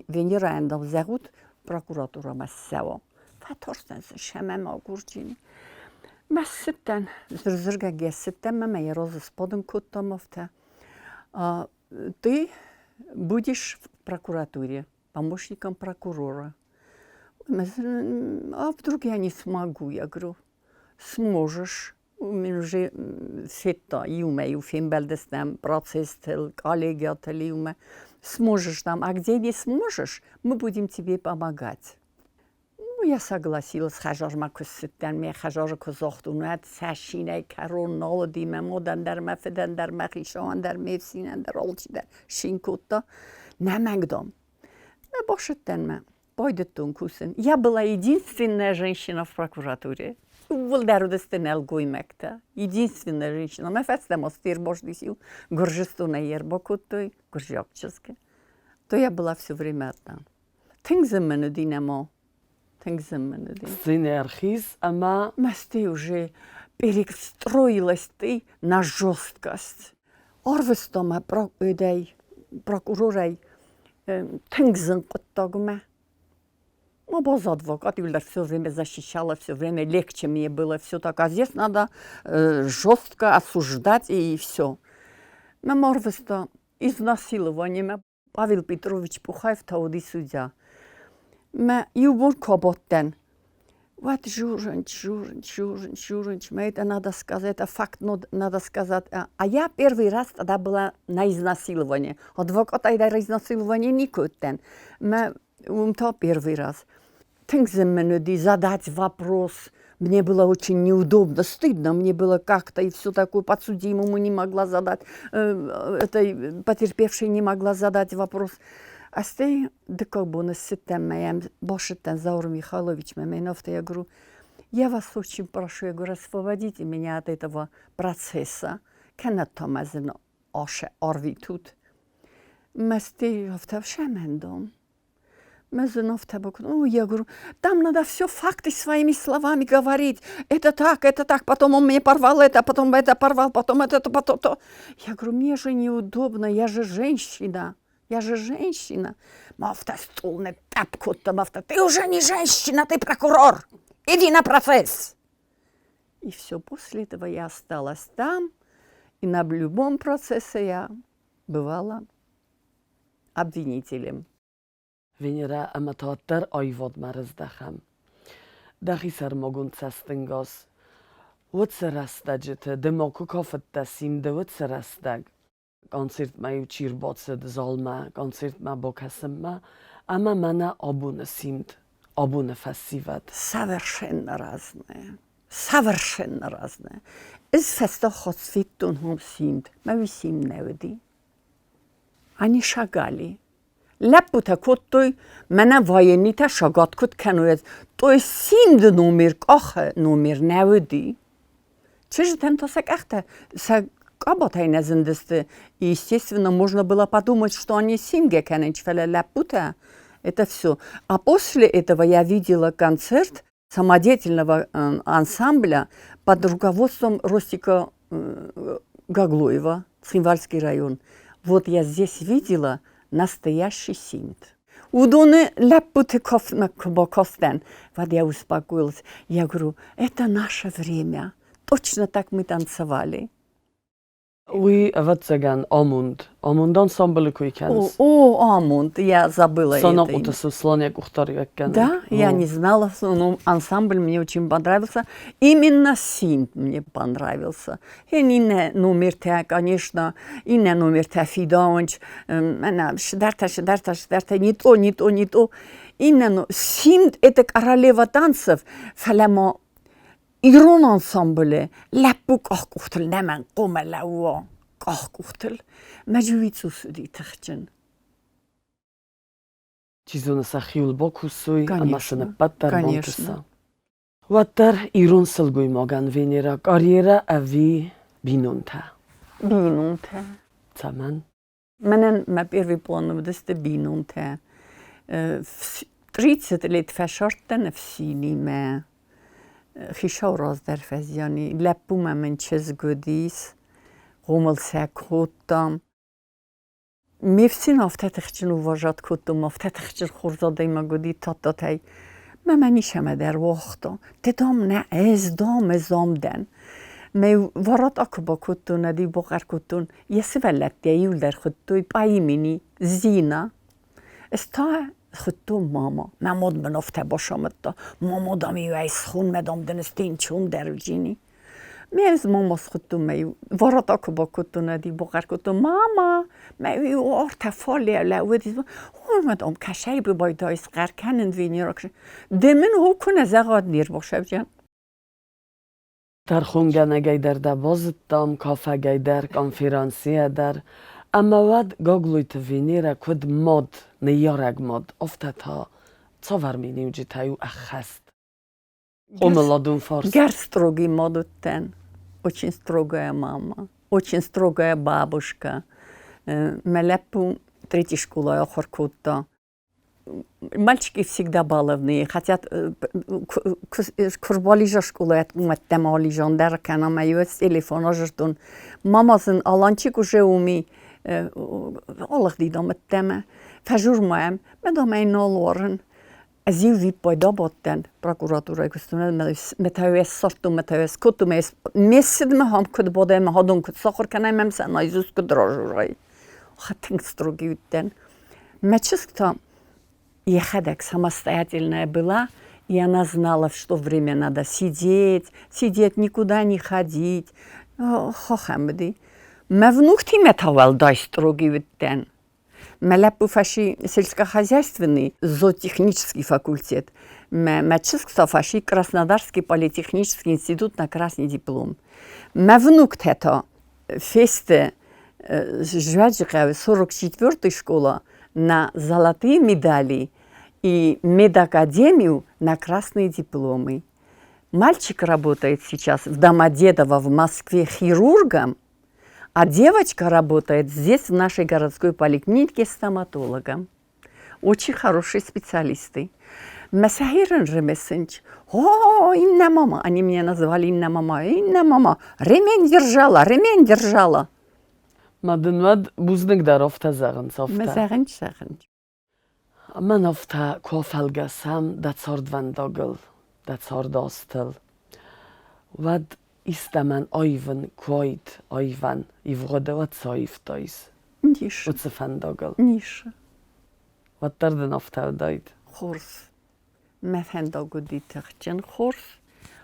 venir enda zagut, прокуратура массаво. Фаторстен шемем огурчини. Массеттен зырзырга гессеттен маме розысподын куттамовта. Ты будешь в прокуратуре, помощником прокурора. А вдруг я не смогу? Я говорю, сможешь. У меня уже сетта, юме, уфим белдестем, процесс, коллегия, юме. Сможешь там, а где не сможешь, мы будем тебе помогать. Ну, я согласилась, хажар макусеттен, мне хажар козохт, у нас сашине, карон, налоди, мемодан, дар мефеден, дар мехишан, дар мефсинен, дар олчиде, шинкута. Не мегдом. Не бошеттен ме. Пойдет тункусен. Я была единственная женщина в прокуратуре. Вулдарудестенел гуймекта. Единственная женщина. Ме фестем остир божди сил. Горжесту на ербокутой, горжакческе. То я была все время одна. Тингземену динамо. Тингземену дин. Сценархиз, ама... Ты уже перестроилась ты на жесткость. Орвестома прокурорай тингзен коттагме. Обоз адвокат, Юля все время защищала, все время легче мне было все так. А здесь надо жестко осуждать и все. Меморвеста изнасилование. Павел Петрович Пухаев, тауди судья. Ме юбун коботтен. Вот журенч. Это надо сказать, это факт надо сказать. А я первый раз тогда была на изнасилование. Адвокат и на изнасилование не коттен. То первый раз. Тингземенуди задать вопрос. Мне было очень неудобно, стыдно. Мне было как-то и все такое подсудимому не могла задать. Этой потерпевшей не могла задать вопрос. А с той декобуна ситем моем Бошетен Заур Михайлович Меменов, я говорю, я вас очень прошу, я говорю, освободите меня от этого процесса. Кеннет Томазен Оше Орви тут. Мести в Шемендом. Ну, я говорю, там надо все факты своими словами говорить. Это так, потом он мне порвал это, потом это порвал, потом это, потом то. Я говорю, мне же неудобно, я же женщина. Мафта стул не тапку-то, мафта, ты уже не женщина, ты прокурор. Иди на процесс. И все, после этого я осталась там, и на любом процессе я бывала обвинителем. Vényre emetatter ajvad már ez dechem. De hiszer magunk cesztingasz. Ott szereztegit, de makukafet teszim, de ott szerezteg. Gancért mely csirbacid zalma, gancért má bokheszem, ama mene abune simt, abune feszívet. Совершенно разные. Из фестохот свитун хом симт, мы сим неведи. Они шагали. Лепута коттой мене военнита шагат кот канует. То есть симд номер кахе номер неведи. Чеж тем то сакахта каботай незендесте. И естественно можно было подумать, что они симге канечфеле лепута. Это все. А после этого я видела концерт самодеятельного ансамбля под руководством Ростика Гаглоева, Цхинвальский район. Вот я здесь видела настоящий симт. Удоны ляпуты костен. Вот я успокоилась. Я говорю, это наше время. Точно так мы танцевали. Új vecegen Amund ensemble kuikens. Амунд, я забыла Санак это имя. утасу слоняк ухтарьякен. Да, я не знала, но ансамбль мне очень понравился. Именно синт мне понравился. И не номер те, конечно, и не номер те фидонч. Шдарта, не то. Именно синт это королева танцев. Фалемо Ирон ансамбле, лапу кахкухтел, немен комелауа кахкухтел. Мәжуицу суди тахчен. Чизуна сахиул бокусуй, амасына Конечно, паттар конечно. бантуса. Ваттар Ирон сылгуй маган венера карьера ави бинунта. Бинунте. Цаман. Менен ме первый план вдесте бинунте. 30 лет фешартен в синеме. خیشاو راز در فزیانی لپوم من چیز گودیس قومل سکوتام میفسین آفتتخچن و واجد کتم آفتتخچن خورزاده ما گودی تاتای ما منیشم در وقتا تدام نه از دام دن می ورات اکبا کتون ندی بقر کتون یه سوالت دیول در خطوی پایمینی زینا استا خطو ماما مامود منافته باشم تا ماما دامی و ایس خون مدام دنستین چون در جینی می از ماما خطو می ورات اکبا کتون ندی بقر کتون ماما می ورت فالی لودی مدام کشی به بایدایس قر کنن وینی راکش دمن هو کنه زغاد نیر باشه جان در خونگنه گیدر در بازدام کافه گیدر کنفرانسیه در اما ود گاگلویت وینیره کد ماد نیارگ ماد افتاد ها تصور مینیو جیتایو اخست اوملادون فارس Гар строгий модутен, очень строгая мама, очень строгая бабушка. Мелепу третья школа Охоркута. Мальчики всегда баловные, хотят курбалижа школа, матемалижан, дер канам, айвес телефона ждун. Мама зен аланчик уже уми, аллах дидам маттема. Фажур маем, медам ай налорен. از یه وی پایدا بودن پروکوراتورای کشتونه متویس سرتو متویس کتو میس میسید هم کد بوده هادون کد سخر کنه ممسن نایزوس کد راجورای خطنگ строги витен мечеста ехадек самостоятельная была и она знала что время надо сидеть никуда не ходить хохамди мевнухти метавал дай строги витен Мелепу фаши сельскохозяйственный зоотехнический факультет, Меческста фаши Краснодарский политехнический институт на красный диплом. Мевнук это фесте жваджикавы 44-й школа на золотые медали и медакадемию на красные дипломы. Мальчик работает сейчас в Домодедово в Москве хирургом, а девочка работает здесь, в нашей городской поликлинике, стоматологом. Очень хорошие специалисты. Месахирен ремесенч. О, Инна мама. Они меня называли Инна мама. Инна мама. Ремень держала. مدن بوزنگ در افته زغن صافته Месахен. من افته کوفلگسم ده سارد ونداگل ده سارد آستل ود ایستمن آیون کوید آیون ایوغده ود سایف دایز Ниша. ود سفنداگل Ниша. ود دردن افته داید Хорс. Мефендаго дитахчен хорс.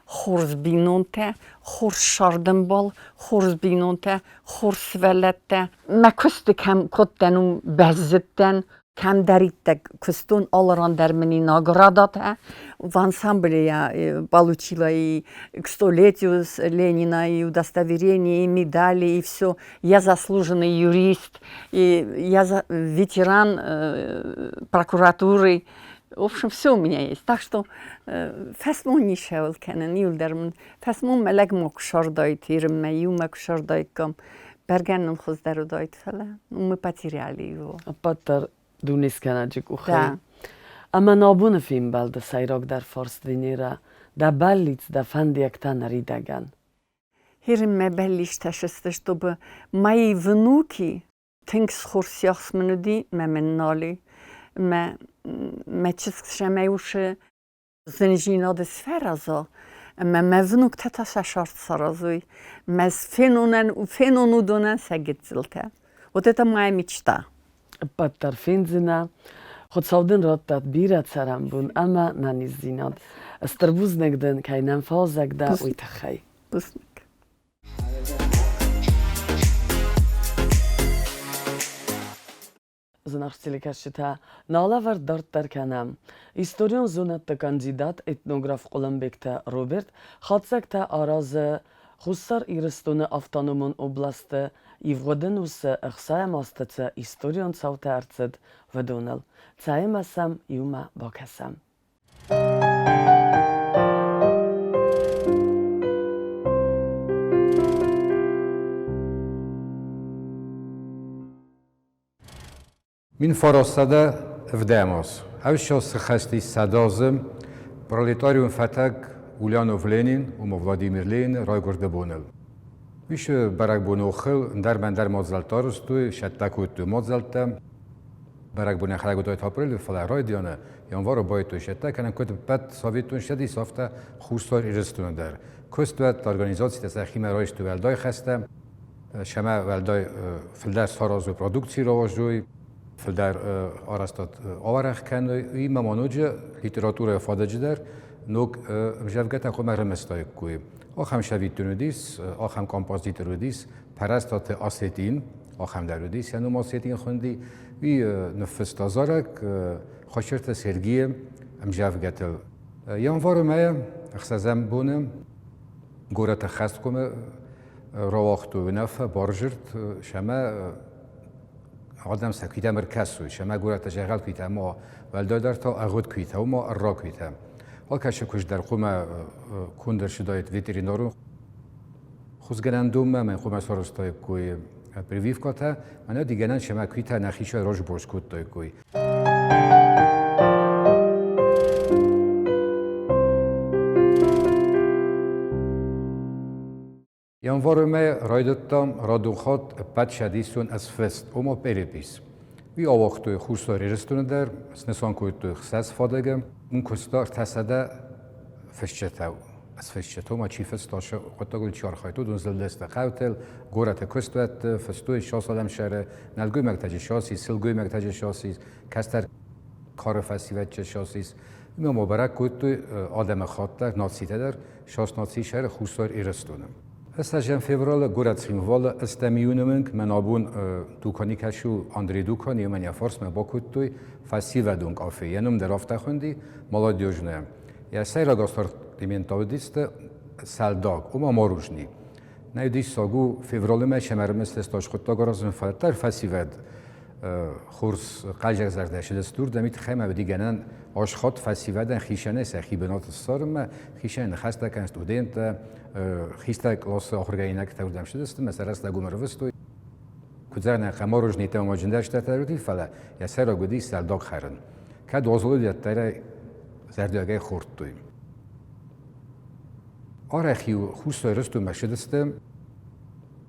Хорс бинонте. Хорс шарденбал. Хорс бинонте. Хорс велette. Мекüste kem kotten bezzetten. Kem дарите кустун аларан дермени наградата. В ансамбле я получила и к столетию Ленина, и удостоверение, и медали, и все. Я заслуженный юрист, и я ветеран прокуратуры. В общем, все у меня есть. Так что фесмон не шел кенен, юлдермен. Фесмон мелег мог шардайт, ирме юмек шардайкам. Бергенном хоздерудайт феле. Мы потеряли его. پاتر دونیس کنجیک اوخی Да. اما نابون فیم بلده سیراک در فارس دینیره ده بلیت ده فندیکتن ریدگن Хирме беллишташесте, чтобы мои внуки тинкс хорсяхс менуди меменнали ме чискшеме уше зенжина де сфера за ме внук тата шашарт саразуй ме фенону донен сегетзилте. Вот это моя мечта. پاتر فین زنه خود سودن راد داد بیرد سرم بون اما ننیز زیناد استربوز نگدن که اینم فازگ ده Пусть. اوی تخی Пусник. Знахтили кашита налавар дарт дар канам. Историон зонат кандидат этнограф Қоламбекта Роберт хатсакта араз хусар ирстуны автономон областы ивгоден ус ихсая мастаца историон саута арцед вадонал. Цаемасам юма бакасам. Min فرستاده وداماس. اوشاس خستی صدازم پرولتاریون فتک اولیانوف لینین و ولادیمیر لین رای گرده بونل. میشه برای بونوخل در بندر مازالتا رستوی شتک تو مازالتا برای بونه خلاق دوت هاپرل فلارای دیانه یانوارو باید تو شتک کنن کت بد ساویتون شدی سافته خوستار ایرستون در کست وقت ارگانیزاسی تسخیم رایش تو ولدای خسته شما ولدای فلدر ساراز و پرودکتی راوجوی فلدر آرستاد آورخ کن ای ممانوج لیتراتور افاده در نوک مجفگت اخو مرمستای کوی آخم شویتون دیس آخم کامپازیتر دیس پرستات آسیتین آخم در دیس یعنی آسیتین خوندی وی نفس تازارک خوشرت سرگی مجفگتل یانوار ما اخسازم بونم گورت خست کم رواختو و نفع بارجرد شما آدم سکیده مرکز سوی شما گورت جغل کیتا ما ولدا در تا اغود کیتا و ما ارا کیتا حال کش کش در قوم کندر شدایت ویترینارو خوزگنن دوم من قوم سارستای کوی پریویف کاتا من دیگران شما کیتا نخیش راج برش کود تای کوی یانوار ما رایدتام رادون خود پد شدیسون از فست اما پریپیس وی آوختوی خوستاری رستون در سنسان کوید توی خساس فادگم اون کستار تصده فشتتاو از فشتتاو ما چی فستاشه قطع گل چیار خواهیتو دونزل دسته قوتل گورت کستوت فستوی شاس آدم شهره نلگوی مکتج شاسی سلگوی مکتج شاسی کستر کار فسیوت شاسیس اما مبارک کوید توی آدم خاطر ناتسیته در شاس ناتسی شهر خوستار ایرستونم استاجم فevral گورت خیموال استمیونمنگ من آبون دوکانی کشو اندری دوکانی من یا فارس من با کتوی فسی و دونگ آفی ینم در آفته خوندی مالا دیوجنه یا سیرا گاستار دیمینتاو دیست سالداگ اما ماروجنی نه دیش ساگو فevral ما شمر مثل استاج خود تا گرازم فلتر فسی ود خورس قلج زردش دستور دمید خیمه و دیگران آشخات فسی ودن خیشنه سخی بنات سارم خیشن خسته کنست اودینت خیسته کلاس آخرگاینک تودم شده است مثلا است دگم روستوی کجا خمارج نیت ماجندش تاتردی فلا یا سر گودی سالداگ خرن که دوزلو دیتره زردیاگه خورد توی آرخیو خوست رستو مشده است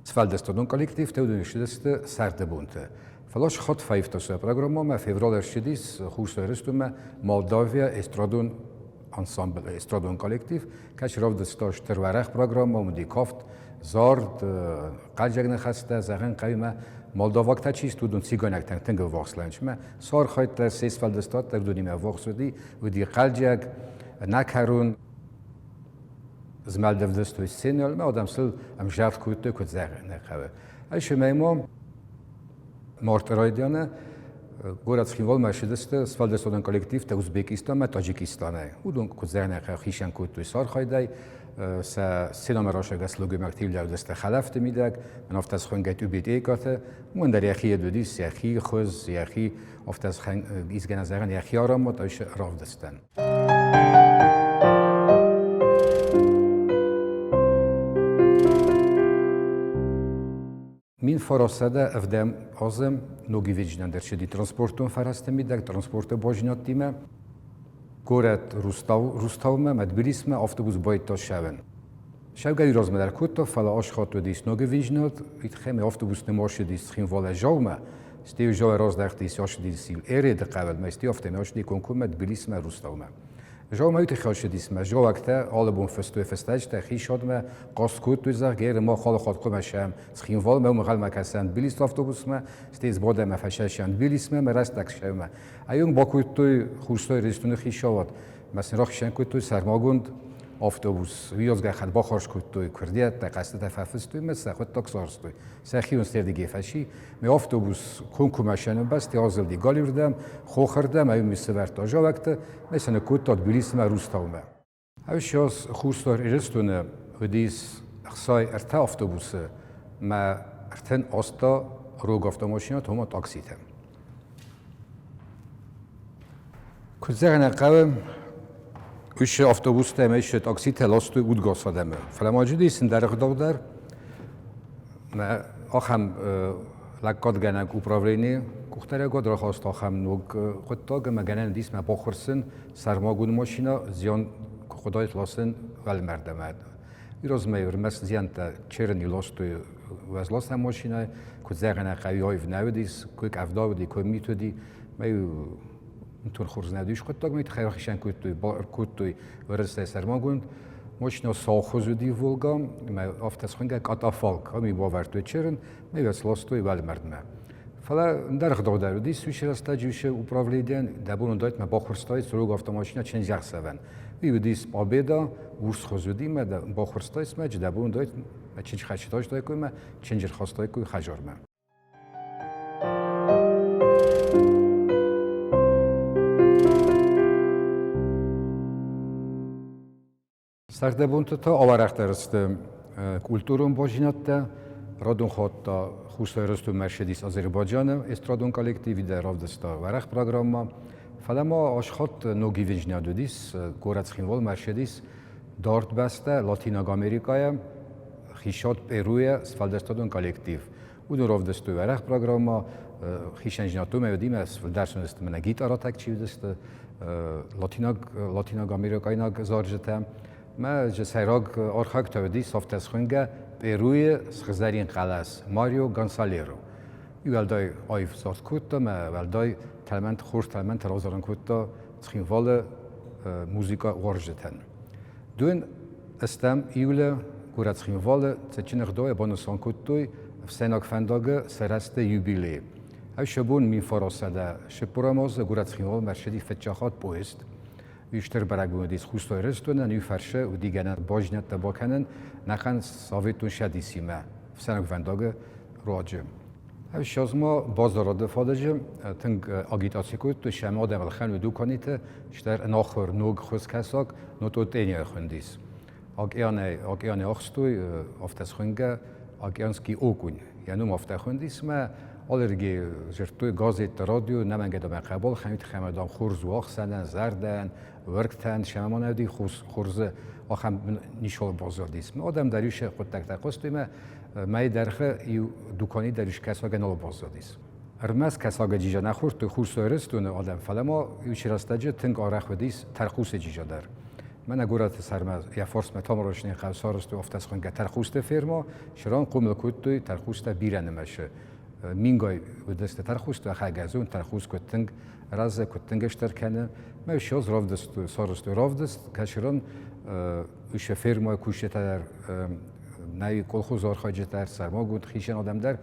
سفالدستادون کالکتیف تودون شده است سرد بونته فلاش خود فایفتا پروگرام ما فevral ارشدیس خوست رستو ما مالداویا استرادون انسامبل استرادون کالکتیف کاش راو دستاش ترورخ پروگرام ما مدی کافت زارد قلجگ نخسته زغن قیمه مالداواک تا چیز تودون سیگانک تنگ واکسلنج ما سار خواهد تا سیس فالدستاد در دونیم واکسودی و دی قلجگ نکرون زمال دفتستوی سینال ما آدم سل امجاد کوته کد زغن نخواه ایش ما مارت رایدیانه گورت خیوال مشهد است سفالدستادن کالکتیف تا ازبکستان و تاجیکستانه او دون کزرنه خیشن کود توی سار خایده سینام راشد است لوگی مکتیل در دست خلافت میدک من افت از خون گیت بیتی کاته من در یخی دودی سیاخی خوز یخی افت از خون ایزگن از آن یخی آرام و تایش راو دستن مین فراسده افدام آزم نوگی ویجنان در شدی ترانسپورتون فرسته میدک ترانسپورت باجنات دیمه گورت روستاومه مدبریسمه آفتوبوس باید تا شون شوگری رازمه در کتا فلا آشخات و دیس نوگی ویجنات ایت خیمه آفتوبوس نماشه دیس خیم والا جاومه استیو جاو راز دختیس یاش دیسیل ایره دقیقل ما استی آفته میاش دی کنکوم مدبریسمه روستاومه جاو ما ایت خیاش دیسمه جاو وقتا آلبوم فستوی فستاج تخیش شدمه قاس کود توی غیر ما خال خود قمشم خیم وال ما مغل مکسن بلیس آفتوبوس ما استیز باده ما فشاشان بلیس ما راست دکشم ایون با کود توی خوستای رستون خیشاوات مثلا راخشن کود توی سرماگوند آفتوبوس ویازگاه خد با خارج کود توی کردیت تقصد تفافست توی مثل خود تاکسارست توی سخیون استردگی فشی می آفتوبوس کنکومشن بس تیازل دی گالی بردم خوخردم ایون میسورت آجا وقت مثلا کود تاد بلیس ما روستاومه اوشیاس خوستار رستون ودیس اخسای ارتا آفتوبوس ما ارتن آستا روگ آفتوماشینات هما تاکسیتم کزرن قوم وش آفتوبوس تمش تاکسی تلاستوی بود گاسادمه فلماجدی اسم در اقدام در ما آخم لکات گنگ اپراورینی کختره گاد را خواست آخم نوگ خود تاگ ما گنن دیس ما باخرسن سرماگون ماشینا زیان خدای تلاسن ول مردمد rozumiem, mas zianta czerni lostuj was losa maszina, kod zagana qawiy vnawdis, kod avdawdi, kod mitodi, mają tur khurznadish kod tak mit khaykhshan kod ورسته سرماگوند ماشینا سالخوزودی ولگام ما افتاس خنگه کاتافالک همی باور توی چرن می وسلاستوی ولی مردمه فلا در خدا دارودی سویش راستا جوشه управление دبون دایت ما باخورستای سروگ автомашина چند جخ سون بیودیس آبیدا ورس خوزودی ما باخورستای ما جدبون دایت ما چند خشتاش دای کوی ما چند جر خواستای کوی خجار ما سردبونت تا آورخت است کلتورون باجینات رادون خود تا خوشای رستو مرشدیس آذربایجان استرادون کالکتیوی در رافدستا ورخ پروگرام فلما آشخات نوگی ویجنیادودیس گورت خینوال مرشدیس دارت بسته لاتین آمریکای خیشات پیروی سفالدستادون کالکتیو اون رافدستو ورخ پروگرام خیشنجناتو میودیم از درسون است من گیتارا تک چیز است لاتین آمریکای نگ زارجتم ما جسایراگ آرخاک تودی سافت از خونگه پیروی سخزدارین قلاس ماریو گانسالیرو یولدای آیف زارت کوتا ما ولدای تلمنت خورش تلمنت رازارن کوتا تخینوال موزیکا ورجتن دون استم ایوله گورت تخینوال تچینخ دوی بانوسان کوتوی سناک فنداگ سرست یوبیلی او شبون می فراسده شپوراماز گورت تخینوال مرشدی فتچاخات پویست بیشتر برای بودیس خوستای رستونه نیو فرشه و دیگه باجنت تباکنن نخن ساویتون شدیسیمه سنگ ونداگ راجم. هر شازما بازارده فادجم تنگ آگیتاسی کود تو شما دم خن و دو کنیت شتر ناخر نوگ خوز کساک نوتو تینی خوندیس. آگیانه آخستوی افتس خونگه آگیانسکی اوکون یعنی افته خوندیس ما آلرگی جرتوی گازیت رادیو نمانگه دم قبال خمیت خمدام خورز و آخسندن زردن ورکتن شما نودی خورز آخم نیشال بازاردیس. ما آدم دریوش خود تک تقاستیم مای درخه یو دکانی دریوش کساگ نال بازاردیس. ارمز کساگ جیجا نخورد تو خورس رستون آدم فلما یو شراستجه تنگ آرخ ودیس ترخوس جیجا در. من اگورات سرمز یا فارس متام روشنی قوسارست و افتاس خونگه ترخوست فرما شران قوم کودتوی ترخوست بیرن مشه. مینگای و دست ترخوست و خاگزون ترخوست کتنگ راز کتنگش ترکنه میشوز رافدست سارست رافدست کشران وش فرما کوشته در نای کلخوزار خواجه در سرما گود خیشن آدم در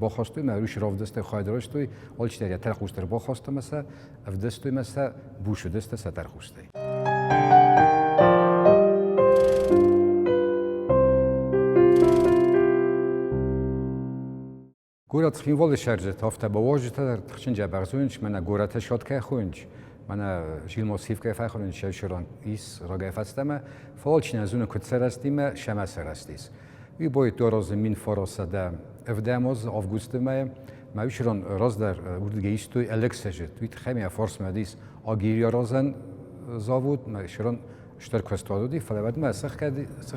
باخواستوی مروش رافدست خواهدراشتوی آلش در ترخوست در باخواست مثلا افدستوی مثلا بوش دست س ترخوسته گورات خینوال شرجت هفته با واجد در تخشن جبرزونش من گورات شاد که خونج من جیل ماسیف که فخورن شیشران ایس راگای فستم فالچ نزون کد سرستیم شما سرستیس وی باید دو راز مین فراسده افداماز آفگوست ما ویشران راز در وردگه ایستوی الکسجت ویت خیمی فارس مدیس آگیریا رازن زاود ما شران اشترک استوادی فلواد ما سخ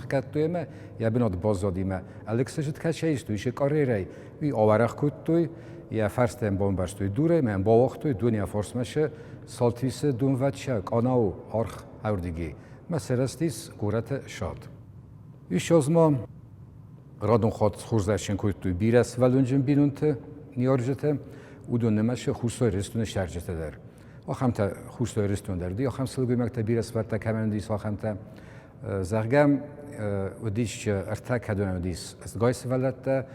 کرد توی ما یا بناد بازدادی ما الکسجت که چه ایستوی شه کاری وی آورخ کد توی یا فرست بام برستوی دوره من با وقت توی دنیا فارس مشه سالتیس دون وچک آناو آرخ اوردگی مسرستیس گورت شاد. ایش از ما رادون خود خورزشن کوی توی بیرس ولونجن بینونت نیارجته و دون نمشه خوستای رستون شرجته در. آخام تا خوستای رستون در دی آخام سلگوی مکت بیرس ورتا کمن دیس آخام تا زرگم و دیش ارتک هدون دیس از گایس ولته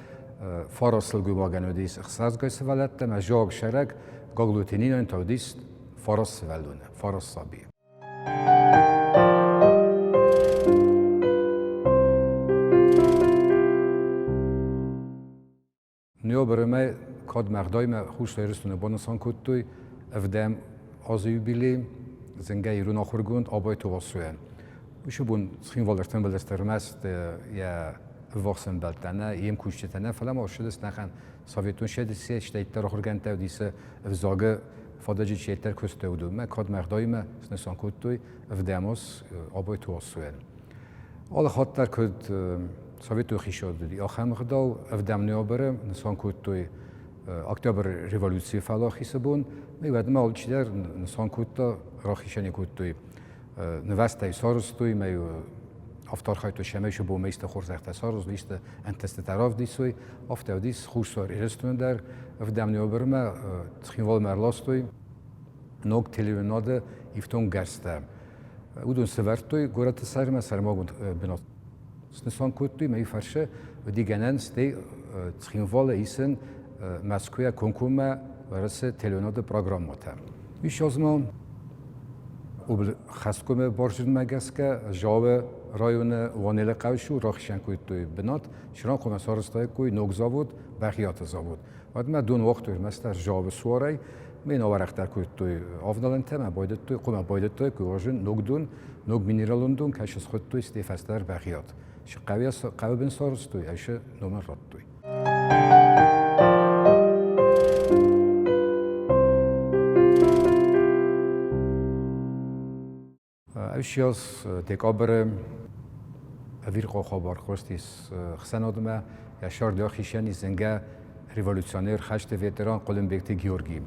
فارس سلگوی واگن دیس اخساس گایس ولته مجاق شرک گاگلوتینین انتو دیس فارس ولونه فارس صابی. نیا برای کاد مقدای ما خوش رستونه بانسان کدوی افدام آزیوبیلی زنگه ایرون آخرگوند آبای تواسوین. ویشو بون سخین والرتن بلسترمست یا واسن بلتنه یم کوشتنه فلان آشدست نخن سویتون شدیسی شتیتر آخرگند تا دیسه افزاگه فادجی چیتر کسته بودم. من کاد مقدای ما نسان کدوی افداماس آبای تواسوین. آل خاطر کد سویتو خیشاد دی. آخر مقداو افدام نیابره نسان کدوی اکتبر ریولوسی فلاخی سبون می‌بود ما آل چیدر نسان کدتا راخیشانی کدوی نوسته سارستوی میو افتار خواهی تو شمیشو با میست خورز اختصار روز لیست انتست طرف دیسوی افت دیس خوشسار ایرستون در افدام نیوبرم تخیوال مرلاستوی نوک تلیوناده ایفتون گرسته اودون سوارتوی گورت سرما سرماگوند بنات سنسان کوتوی می فرشه و دیگنن ستی تخیوال ایسن مسکویا کنکوما ورسه تلیوناده پروگرام ماتم بیش از ما و خستکم بارشون مگس که جواب رایون وانیل قوشو راخشن کوتوی بنات شران خو مسارستای کوی نوک زاود بخیات زاود بعد ما دون وقت مستر جواب سواری من آورختر کوتوی آفدالن تم باید توی قوم باید توی که واژن نوک دون نوک مینرالون دون کش از خود توی استفاستر بخیات ش قوی بن سارستوی ایش نومن رات توی ایشیاس دکابر اویر خبر خواستیس خسنادم یا شار داخیشانی زنگه ریولوشنیر خشت ویتران قلم بیکتی گیورگیم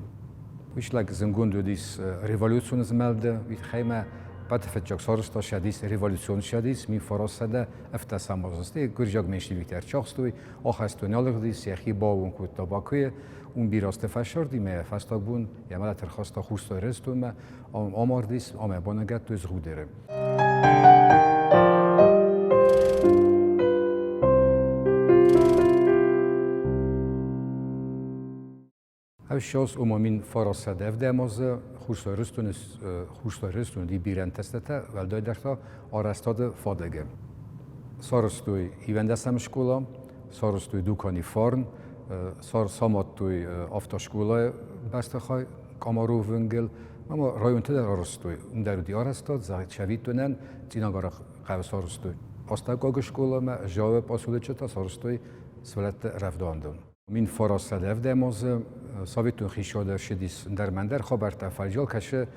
ویش لگ زنگون دو دیس ریولوشن زملده ویت خیمه بعد فتجاک سارستا شدیس ریولوشن شدیس می فراسده افت سامازسته گرجاک منشی ویتر چاخستوی آخستو نالغ دیس یخی باون کود تاباکوی اون بیراسته فشار دیمه فستاک بون یا ملا ترخواستا خوستا رستو ما آمار دیس آمه بانگت تو زغو داره اوشاس عمومین فراسده افده مازه خوشتا رستون دی بیرن تستته ولدای درتا آرستاد فادگه سارستوی ایونده سمشکولا سارستوی دوکانی فارن سار ساماتوی آفتاشکولا بسته خواهی کامارو ونگل اما رایونته در آرستوی اون در دی آرستاد زاید شوید دونن تیناگارا قوی سارستوی آستاگاگشکولا ما جواب پاسوده چتا سارستوی سولت رفداندون من فراسده افده مازه ساویتون خیشاده شدیس در مندر خبرت فجال کشه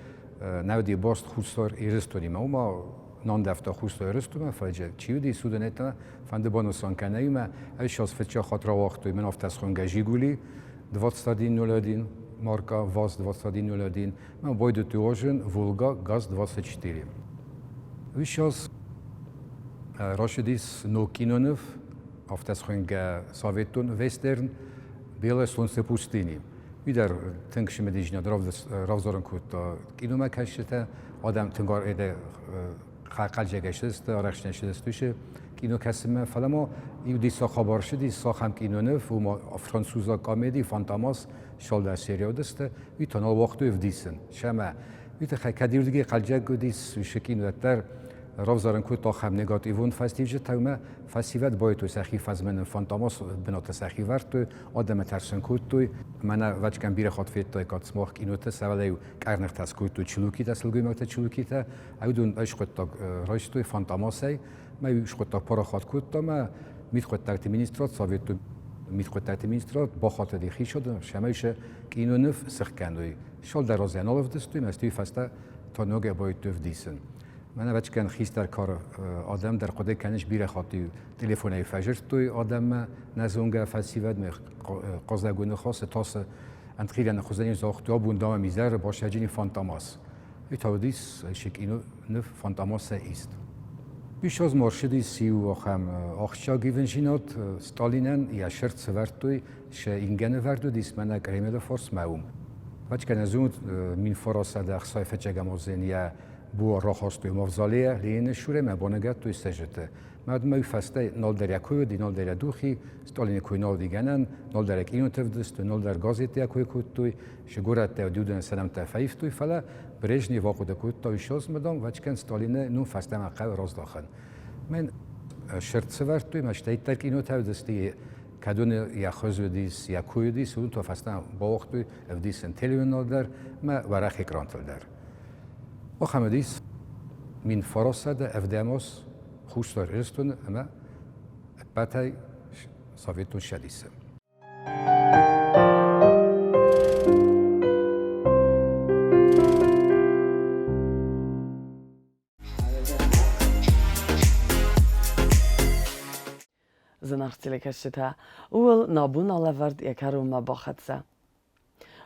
نودی باست خوستار ایرستونیم اما نان دفتا خوستار ایرستونیم فجال چیودی سودنیتا فنده بانوسان کنیم ایش از فتچا خاطر وقتوی من افتاس خونگجی گولی 21 مارکا واز 21 من باید توجن ولگا گاز 24 ایش از راشدیس نوکینونف افتاس خونگ ساویتون وسترن بیل سلنس پوستینی بیدر تنگش مدیجنا رافزارن کوتا اینو ما کشته آدم تنگار ایده خاقل جگشته آرخش نشدستوشه اینو کسمه فلما ایو دیسا خبر شدی ساخم اینو نف و ما فرانسوزا کامیدی فانتاماس شال در سریال دسته وی تنال وقتو افدیسن شما وی تخی کدیر دیگه قلجگ دیس وشکینو در رافزارن کوتا خم نگاتیوون فستیوجه تاومه فستیوت باید تو سخی فزمن فانتاماس بنات سخی ورد آدم ترسن کوتوی من وچکم بیره خاط فیت تا کات سماخ اینو تسولیو کرنخ تاس کوتو چلوکی تسلگوی مکت چلوکی تا ایودون ایش خودتا رایستوی فانتاماسی ما ایش خودتا پارا خاط کوتا ما میت خودتا تیمینیسترات ساویتو میت خودتا تیمینیسترات با خاطر دیخی شد شمایشه که اینو نف سخکندوی شال در رازیانال دستوی مستوی فستا تا نوگه باید تو دیسن من وقتی کن خیس در کار آدم در قدرت کنش بیره خاطی تلفنی فجر توی آدم نزونگه فسیوت می قازگونه خاص تاس انتخیل نخوزنی زاختوا بوندام میزر باشه جنی فانتاماس ایتودیس شک اینو نف فانتاماس است بیش از مرشدی سیو آخم آخشا گیونجینات ستالینن یا شرط سوارتوی شه اینگنه وردو دیس من گریمل فورس معوم وقتی کن ازون من فراسه در صایفه جگمازن یا بو راخاستوی مفضلیه لینه شوره مبانگت توی سجته مردم می فسته نال در یکوی دی نال در دوخی ستالین کوی نال دیگنن نال در یک اینو تفدست نال در گازیت یکوی کود توی شگورت تا دیودن سلام تفایف توی فلا برژنی واقع کود توی شاز مدام و چکن ستالین نو فسته مقعد راز داخل من شرط سوار توی مشتهی ترک اینو تفدستی کدون یا خزو دیس یا کوی دیس اون تو فسته با وقت توی افدیس تلیون نال در ما ورق اکرانتل در آخامدیس من فراسده افداموس خوشتار ارستون اما باتای ساویتون شدیسه. زناختیل کشته اول نابون آلورد یکارو ما باخته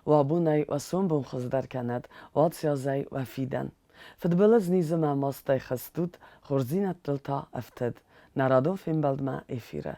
و ابونای و سوم بون خزدر کند و سیازی و فیدن فدبلز نیزم ماسته خستود خورزینت دلتا افتد نرادون فیلم بلد ما افیره